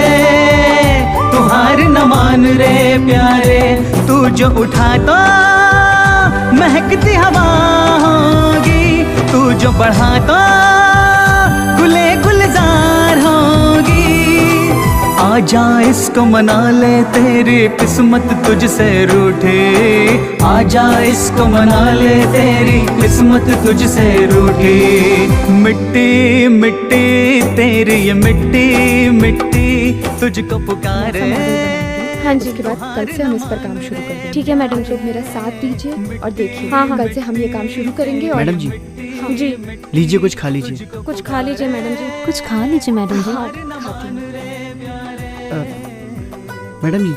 Speaker 15: तू हार न मान रे प्यारे। तू जो उठा तो महकती हवा होगी, तू जो बढ़ा तो गुले गुलजार होगी। आजा इसको मना ले, तेरी किस्मत तुझसे रूठे। आजा इसको मना ले, तेरी किस्मत तुझसे रूठे। मिट्टी मिट्टी तेरी ये मिट्टी मिट्टी तुझको पुकारे।
Speaker 2: हाँ जी, के बाद कल से हम इस पर काम शुरू करेंगे।
Speaker 12: ठीक है मैडम जी।
Speaker 2: मेरा साथ दीजिए और देखिए।
Speaker 12: हाँ, हाँ।
Speaker 2: कल से हम ये काम शुरू करेंगे। और
Speaker 24: मैडम जी।
Speaker 2: हाँ।
Speaker 12: जी।
Speaker 24: लीजिए कुछ खा लीजिए।
Speaker 13: कुछ खा लीजिए मैडम जी।
Speaker 12: कुछ खा लीजिए मैडम जी।
Speaker 2: हाँ, खाती हूँ।
Speaker 24: मैडम जी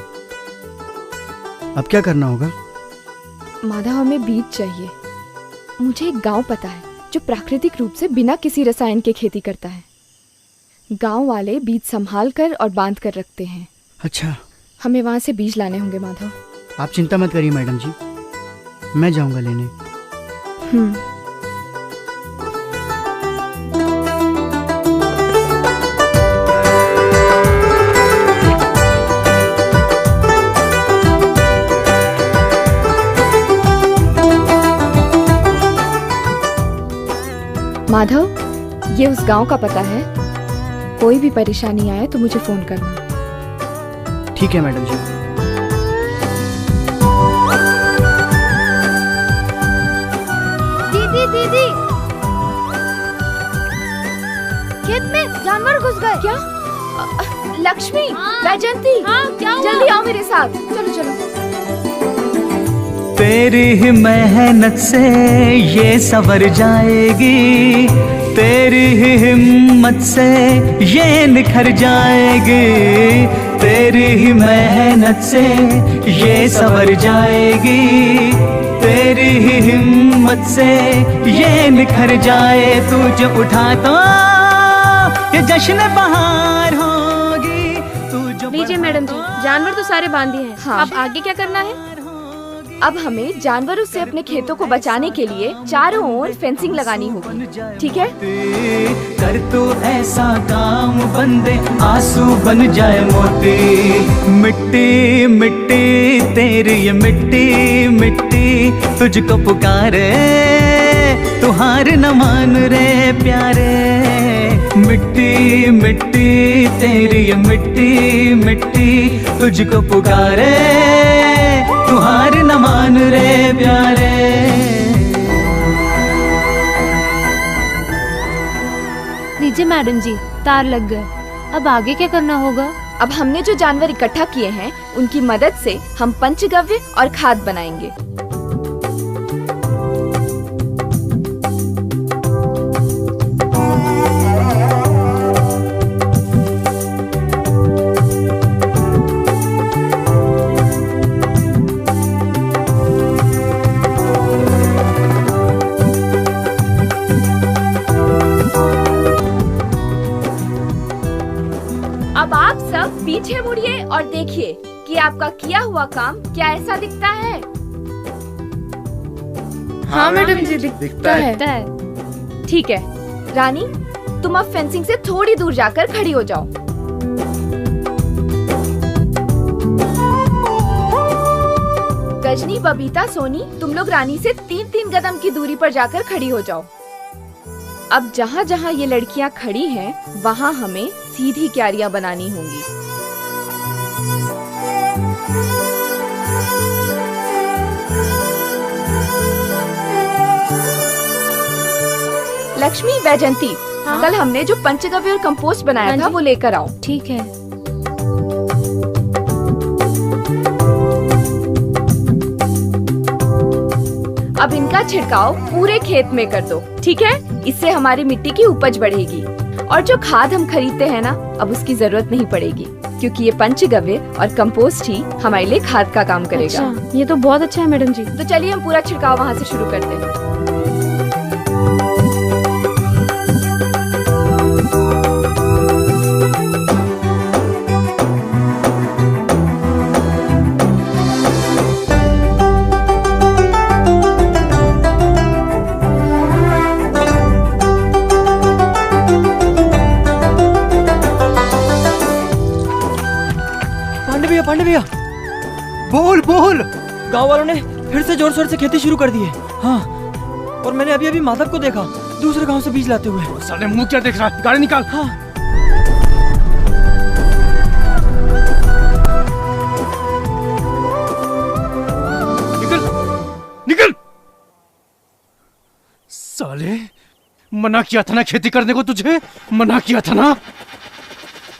Speaker 24: अब क्या करना होगा?
Speaker 2: माधव, हमें बीज चाहिए। मुझे एक गांव पता है जो प्राकृतिक रूप से बिना किसी रसायन के खेती करता है। गांव वाले बीज संभाल कर और बांध कर रखते हैं।
Speaker 24: अच्छा,
Speaker 2: हमें वहां से बीज लाने होंगे माधव।
Speaker 24: आप चिंता मत करिए मैडम जी, मैं जाऊंगा लेने।
Speaker 2: माधव, ये उस गांव का पता है। कोई भी परेशानी आए तो मुझे फोन करना।
Speaker 24: ठीक है मैडम जी।
Speaker 11: दीदी दीदी, खेत में जानवर घुस गए।
Speaker 2: क्या? लक्ष्मी, वैजयंती,
Speaker 11: क्या हुआ?
Speaker 2: जल्दी आओ मेरे साथ। चलो चलो।
Speaker 15: तेरी ही मेहनत से ये संवर जाएगी, तेरी ही हिम्मत से ये निखर जाएगी, तेरी ही मेहनत से ये संवर जाएगी, तेरी ही हिम्मत से ये निखर जाए। तू जो उठा तो ये जश्न बहार होगी। तू जो
Speaker 13: लीजिए मैडम जी, जानवर तो सारे बांध दिए हैं।
Speaker 2: हाँ।
Speaker 13: अब आगे क्या करना है?
Speaker 2: अब हमें जानवरों से अपने खेतों को बचाने के लिए चारों ओर फेंसिंग लगानी होगी, ठीक है?
Speaker 15: कर तू ऐसा काम बंदे आंसू बन जाए मोती। मिट्टी मिट्टी तेरी ये मिट्टी मिट्टी तुझको पुकारे, तू हार न मान रे प्यारे। मिट्टी मिट्टी तेरी ये मिट्टी मिट्टी तुझको पुकारे, तू हार न मान रे प्यारे।
Speaker 12: लीजिए मैडम जी, तार लग गए। अब आगे क्या करना होगा?
Speaker 2: अब हमने जो जानवर इकट्ठा किए हैं उनकी मदद से हम पंचगव्य और खाद बनाएंगे। अब आप सब पीछे मुड़िए और देखिए कि आपका किया हुआ काम क्या ऐसा दिखता है।
Speaker 13: हाँ मैडम जी, दिखता है।
Speaker 2: ठीक है रानी, तुम अब फेंसिंग से थोड़ी दूर जाकर खड़ी हो जाओ। गजनी, बबीता, सोनी, तुम लोग रानी से 3-3 कदम की दूरी पर जाकर खड़ी हो जाओ। अब जहाँ जहाँ ये लड़कियाँ खड़ी हैं, वहाँ हमें सीधी क्यारियाँ बनानी होंगी। लक्ष्मी, वैजयंती, कल हमने जो पंचगव्य और कंपोस्ट बनाया था वो लेकर आओ।
Speaker 12: ठीक है।
Speaker 2: अब इनका छिड़काव पूरे खेत में कर दो, ठीक है? इससे हमारी मिट्टी की उपज बढ़ेगी। और जो खाद हम खरीदते हैं ना, अब उसकी जरूरत नहीं पड़ेगी, क्योंकि ये पंचगव्य और कंपोस्ट ही हमारे लिए खाद का काम करेगा।
Speaker 13: अच्छा, ये तो बहुत अच्छा है मैडम जी।
Speaker 2: तो चलिए हम पूरा छिड़काव वहाँ से शुरू करते हैं।
Speaker 7: पांडे भैया,
Speaker 24: बोल बोल।
Speaker 7: गांव वालों ने फिर से जोर शोर से खेती शुरू कर दी है। हाँ, और मैंने अभी अभी माधव को देखा दूसरे गांव से बीज लाते हुए।
Speaker 4: साले मुंह क्या देख रहा है? गाड़ी निकाल।
Speaker 7: हाँ।
Speaker 4: निकल निकल। साले, मना किया था ना खेती करने को, तुझे मना किया था ना।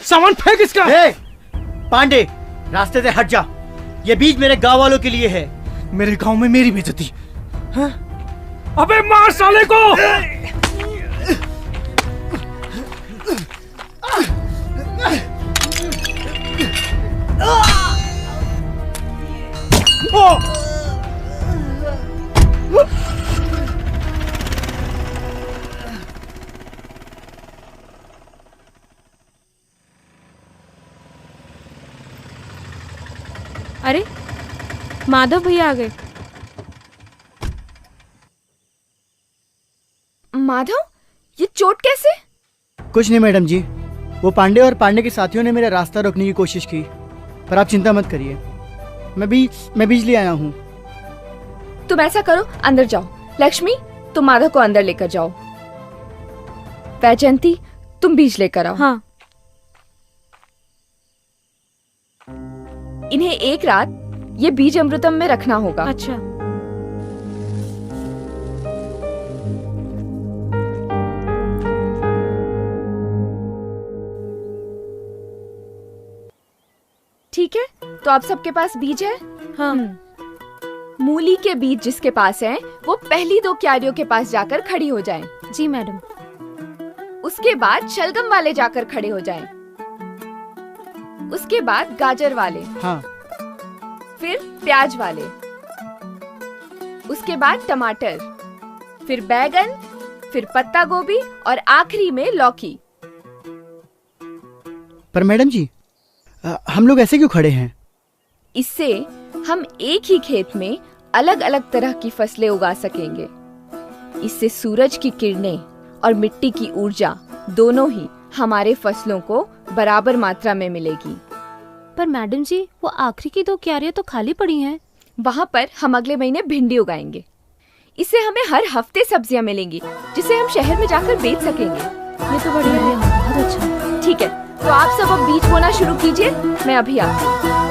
Speaker 4: सामान फेंक इसका।
Speaker 1: पांडे, रास्ते से हट जा। ये बीज मेरे गांव वालों के लिए है।
Speaker 4: मेरे गांव में मेरी बेइज्जती। अबे मार साले को।
Speaker 13: अरे माधव भैया आ गए।
Speaker 2: माधव, ये चोट कैसे?
Speaker 24: कुछ नहीं मैडम जी, वो पांडे और पांडे के साथियों ने मेरा रास्ता रोकने की कोशिश की, पर आप चिंता मत करिए, मैं बीज ले आया हूँ।
Speaker 2: तुम ऐसा करो, अंदर जाओ। लक्ष्मी, तुम माधव को अंदर लेकर जाओ। वैजयंती, तुम बीज लेकर आओ।
Speaker 13: हाँ।
Speaker 2: इन्हें एक रात ये बीज अमृतम में रखना होगा।
Speaker 13: अच्छा।
Speaker 2: ठीक है, तो आप सबके पास बीज है?
Speaker 13: हाँ।
Speaker 2: मूली के बीज जिसके पास हैं, वो पहली 2 क्यारियों के पास जाकर खड़ी हो जाएं।
Speaker 13: जी मैडम।
Speaker 2: उसके बाद शलगम वाले जाकर खड़े हो जाएं। उसके बाद गाजर वाले।
Speaker 24: हाँ।
Speaker 2: फिर प्याज वाले। उसके बाद टमाटर, फिर बैगन, फिर पत्ता गोभी और आखिरी में लौकी।
Speaker 24: पर मैडम जी, हम लोग ऐसे क्यों खड़े हैं?
Speaker 2: इससे हम एक ही खेत में अलग अलग तरह की फसलें उगा सकेंगे। इससे सूरज की किरणें और मिट्टी की ऊर्जा दोनों ही हमारे फसलों को बराबर मात्रा में मिलेगी।
Speaker 13: पर मैडम जी, वो आखिरी की 2 क्यारियां तो खाली पड़ी हैं।
Speaker 2: वहाँ पर हम अगले महीने भिंडी उगाएंगे। इससे हमें हर हफ्ते सब्जियाँ मिलेंगी, जिसे हम शहर में जाकर बेच सकेंगे।
Speaker 13: ये तो बढ़िया है, बहुत अच्छा।
Speaker 2: ठीक है, तो आप सब अब बीज बोना शुरू कीजिए, मैं अभी आती हूँ।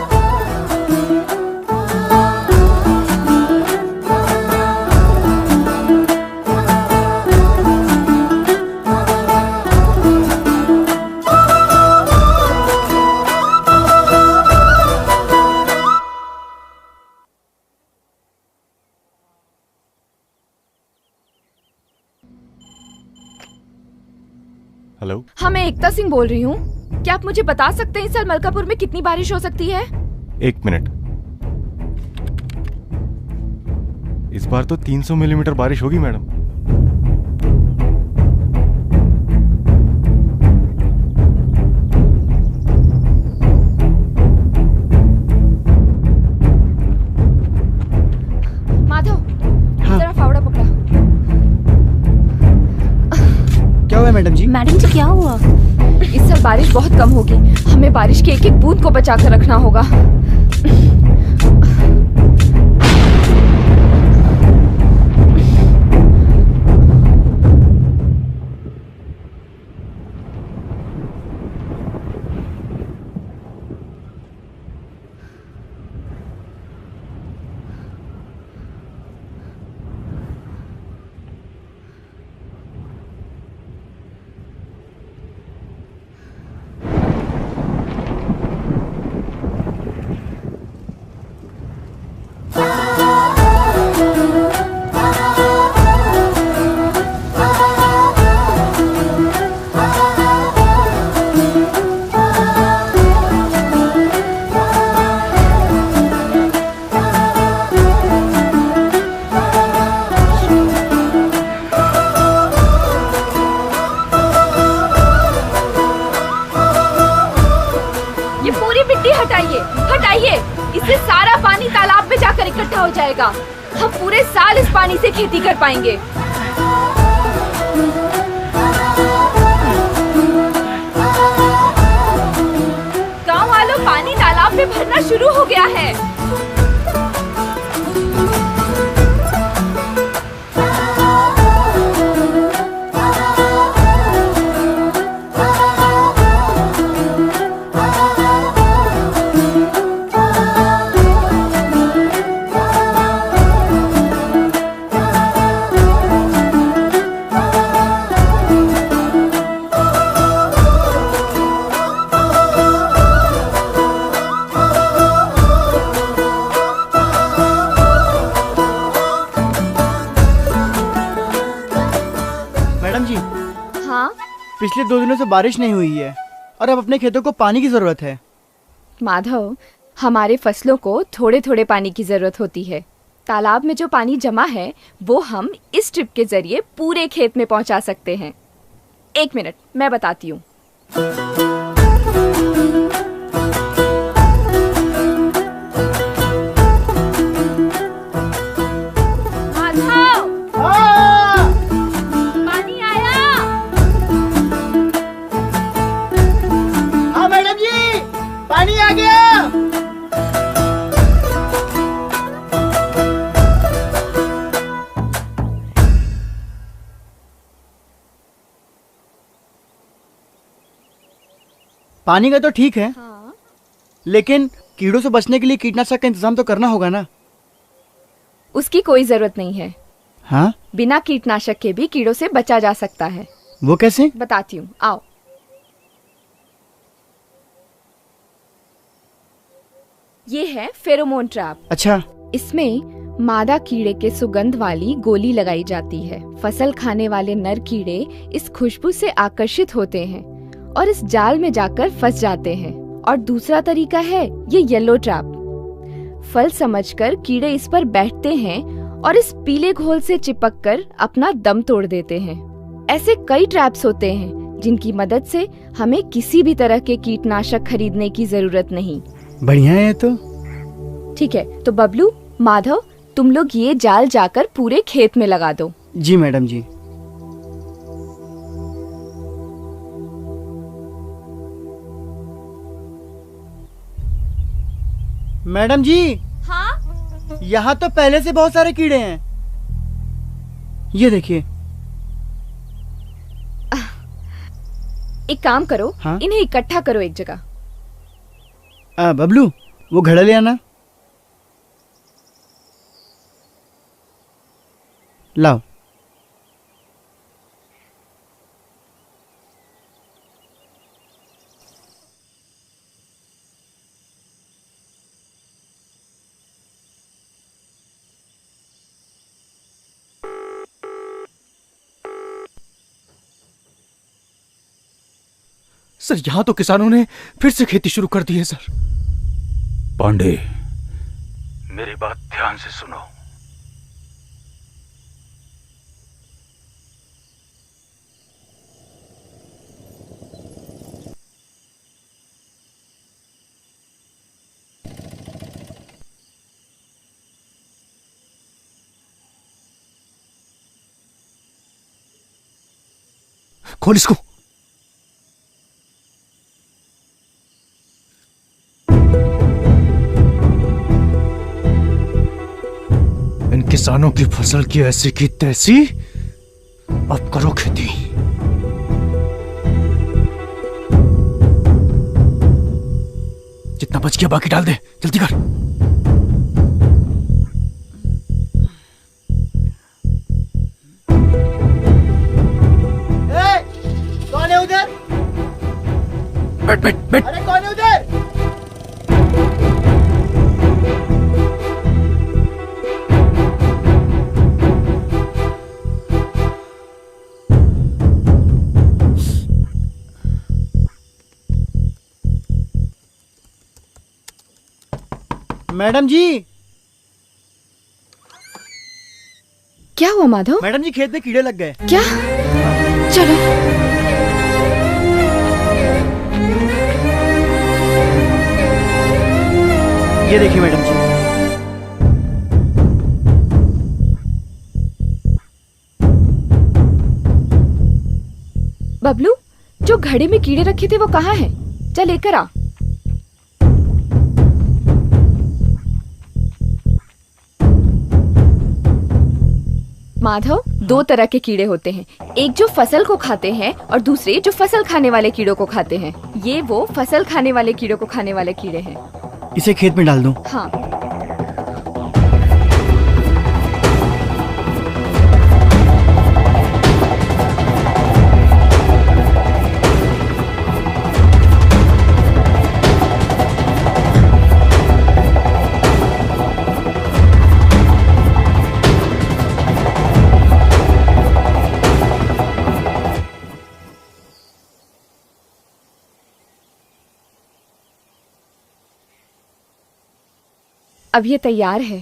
Speaker 6: हेलो।
Speaker 2: हाँ, मैं एकता सिंह बोल रही हूँ। क्या आप मुझे बता सकते हैं इस साल मलकापुर में कितनी बारिश हो सकती है?
Speaker 6: 1 मिनट। इस बार तो 300 मिलीमीटर बारिश होगी मैडम।
Speaker 2: माधव, जरा फावड़ा पकड़ा।
Speaker 24: क्या हुआ मैडम जी?
Speaker 13: मैडम जी, क्या हुआ?
Speaker 2: इस साल बारिश बहुत कम होगी, हमें बारिश के एक एक बूंद को बचा कर रखना होगा। इससे सारा पानी तालाब में जाकर इकट्ठा हो जाएगा। हम पूरे साल इस पानी से खेती कर पाएंगे। गांव वालों, पानी तालाब में भरना शुरू हो गया है।
Speaker 24: पिछले 2 दिनों से बारिश नहीं हुई है और अब अपने खेतों को पानी की जरूरत है।
Speaker 2: माधव, हमारे फसलों को थोड़े थोड़े पानी की जरूरत होती है। तालाब में जो पानी जमा है वो हम इस ट्रिप के जरिए पूरे खेत में पहुंचा सकते हैं। 1 मिनट, मैं बताती हूँ।
Speaker 1: पानी आ गया।
Speaker 24: पानी का तो ठीक है, लेकिन कीड़ों से बचने के लिए कीटनाशक का इंतजाम तो करना होगा ना।
Speaker 2: उसकी कोई जरूरत नहीं है।
Speaker 24: हाँ,
Speaker 2: बिना कीटनाशक के भी कीड़ों से बचा जा सकता है।
Speaker 24: वो कैसे?
Speaker 2: बताती हूँ, आओ। ये है फेरोमोन ट्रैप।
Speaker 24: अच्छा।
Speaker 2: इसमें मादा कीड़े के सुगंध वाली गोली लगाई जाती है। फसल खाने वाले नर कीड़े इस खुशबू से आकर्षित होते हैं और इस जाल में जाकर फंस जाते हैं। और दूसरा तरीका है ये येलो ट्रैप। फल समझकर कीड़े इस पर बैठते हैं और इस पीले घोल से चिपककर अपना दम तोड़ देते हैं। ऐसे कई ट्रैप्स होते हैं जिनकी मदद से हमें किसी भी तरह के कीटनाशक खरीदने की जरूरत नहीं।
Speaker 24: बढ़िया है तो।
Speaker 2: ठीक है, तो बबलू, माधव, तुम लोग ये जाल जाकर पूरे खेत में लगा दो।
Speaker 24: जी मैडम जी। मैडम जी।
Speaker 2: हाँ?
Speaker 24: यहाँ तो पहले से बहुत सारे कीड़े हैं। ये देखिए।
Speaker 2: एक काम करो,
Speaker 24: हाँ?
Speaker 2: इन्हें इकट्ठा करो एक जगह।
Speaker 24: बबलू, वो घड़ा ले आना। लाओ।
Speaker 4: सर, यहां तो किसानों ने फिर से खेती शुरू कर दी है सर।
Speaker 5: पांडे, मेरी बात ध्यान से सुनो।
Speaker 4: खोल इसको। इन किसानों की फसल की ऐसी की तैसी, अब करो खेती। जितना बच गया बाकी डाल दे, जल्दी कर।
Speaker 1: कौन है उधर?
Speaker 4: बैठ बैठ बैठ।
Speaker 1: अरे कौन है उधर?
Speaker 24: मैडम जी।
Speaker 2: क्या हुआ माधव?
Speaker 24: मैडम जी, खेत में कीड़े लग गए।
Speaker 2: क्या? चलो।
Speaker 24: ये देखिए मैडम जी।
Speaker 2: बबलू, जो घड़े में कीड़े रखे थे वो कहाँ हैं? चल लेकर आ। माधव, दो तरह के कीड़े होते हैं, एक जो फसल को खाते हैं और दूसरे जो फसल खाने वाले कीड़ों को खाते हैं। ये वो फसल खाने वाले कीड़ों को खाने वाले कीड़े हैं।
Speaker 24: इसे खेत में डाल दो।
Speaker 2: हाँ। अब ये तैयार है।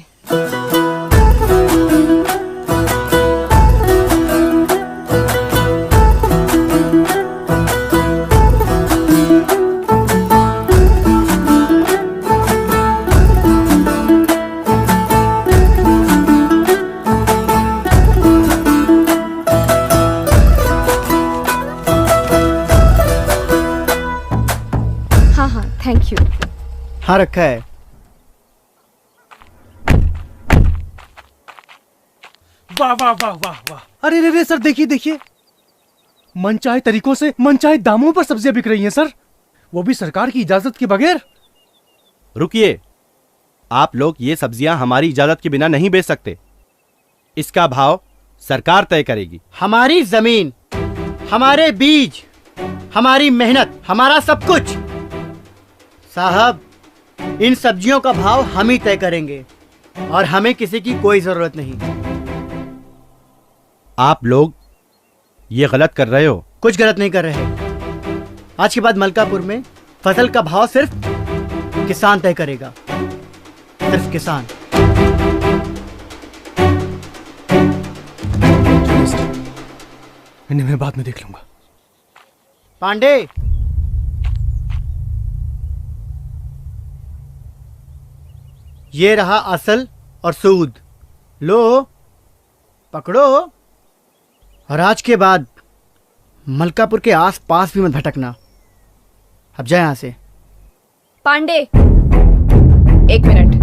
Speaker 2: हाँ हाँ, थैंक यू।
Speaker 24: हाँ रखा है।
Speaker 4: वाह वाह वाह वाह वाह। अरे रे सर, देखिए देखिए, मनचाहे तरीकों से मनचाहे दामों पर सब्जियां बिक रही हैं सर, वो भी सरकार की इजाजत के बगैर।
Speaker 23: रुकिए, आप लोग ये सब्जियां हमारी इजाजत के बिना नहीं बेच सकते। इसका भाव सरकार तय करेगी।
Speaker 24: हमारी जमीन, हमारे बीज, हमारी मेहनत, हमारा सब कुछ। साहब, इन सब्जियों का भाव हम ही तय करेंगे और हमें किसी की कोई जरूरत नहीं।
Speaker 23: आप लोग ये गलत कर रहे हो।
Speaker 24: कुछ गलत नहीं कर रहे। आज के बाद मलकापुर में फसल का भाव सिर्फ किसान तय करेगा, सिर्फ किसान।
Speaker 4: इन्हें मैं बाद में देख लूंगा।
Speaker 24: पांडे, ये रहा असल और सूद, लो पकड़ो। और आज के बाद मलकापुर के आस पास भी मत भटकना। अब जाए यहां से।
Speaker 2: पांडे, एक मिनट।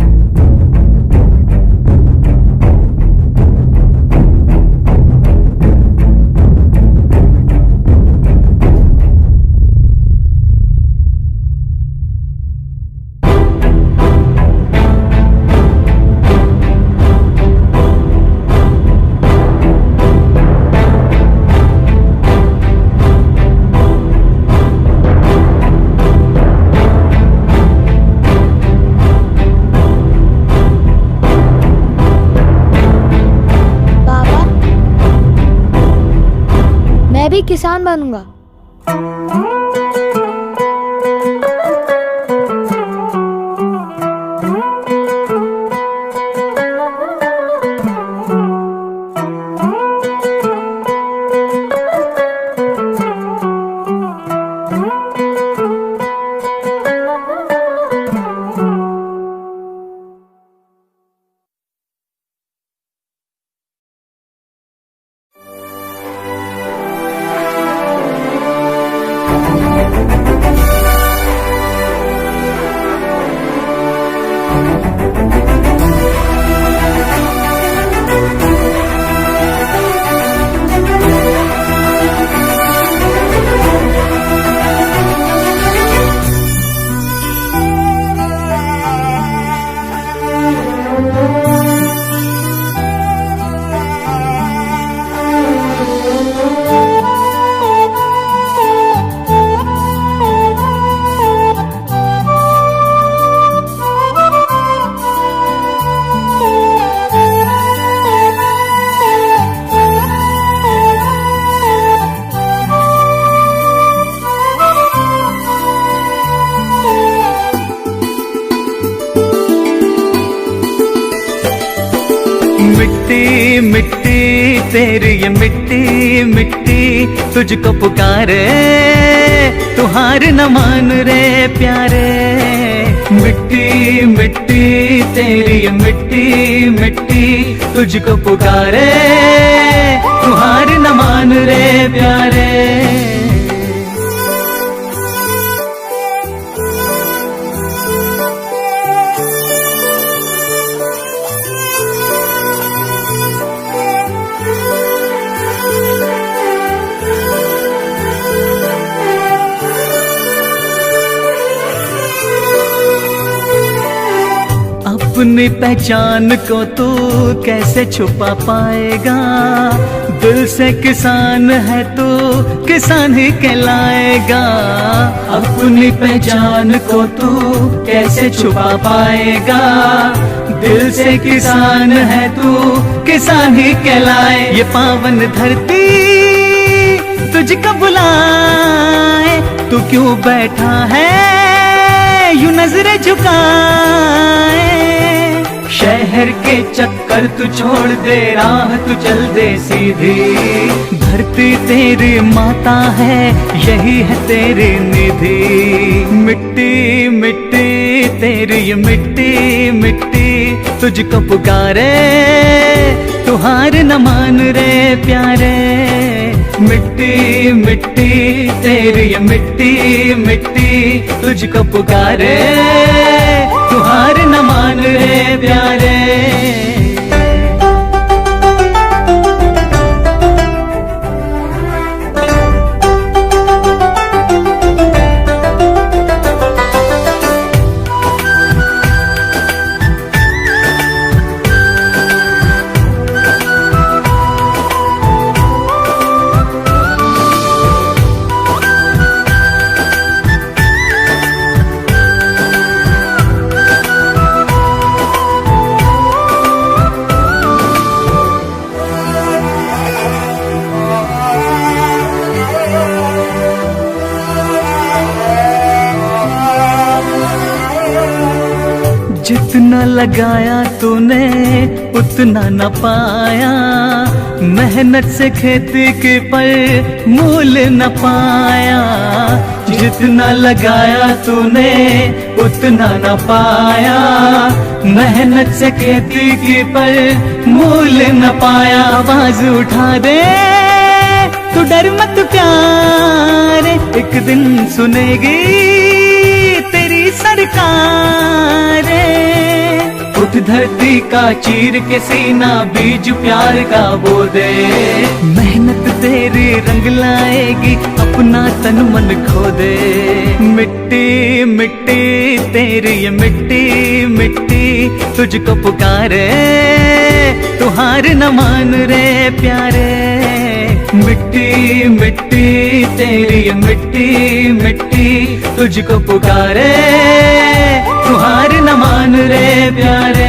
Speaker 11: मैं भी किसान बनूंगा।
Speaker 3: मिट्टी मिट्टी तेरी ये मिट्टी मिट्टी तुझको पुकारे, तू हार न मान रे प्यारे। मिट्टी मिट्टी तेरी ये मिट्टी मिट्टी तुझको पुकारे, तू हार न मान रे प्यारे। अपनी पहचान को तू कैसे छुपा पाएगा, दिल से किसान है तू किसान ही कहलाएगा। अपनी पहचान को तू कैसे छुपा पाएगा, दिल से किसान है तू किसान ही कहलाए। ये पावन धरती तुझको बुलाए, तू क्यों बैठा है यूं नजरें झुकाए। शहर के चक्कर तू छोड़ दे, राह तू चल दे सीधी। धरती तेरी माता है, यही है तेरी निधि। मिट्टी मिट्टी तेरी ये मिट्टी मिट्टी तुझको पुकारे, तू हार न मान रे प्यारे। मिट्टी मिट्टी तेरी ये मिट्टी मिट्टी तुझको पुकारे, प्यारे। जितना लगाया तूने उतना न पाया, मेहनत से खेती के पर मूल न पाया। जितना लगाया तूने उतना न पाया, मेहनत से खेती के पर मूल न पाया। आवाज उठा दे तू डर मत प्यारे, एक दिन सुनेगी तेरी सरकार। उठ धरती का चीर के सीना, बीज प्यार का बो दे। मेहनत तेरी रंग लाएगी, अपना तन मन खो दे। मिट्टी मिट्टी तेरी ये मिट्टी मिट्टी तुझको पुकारे, तू हार न मान रे प्यारे। मिट्टी मिट्टी तेरी ये मिट्टी मिट्टी तुझको पुकारे, तू हार न मान रे प्यारे।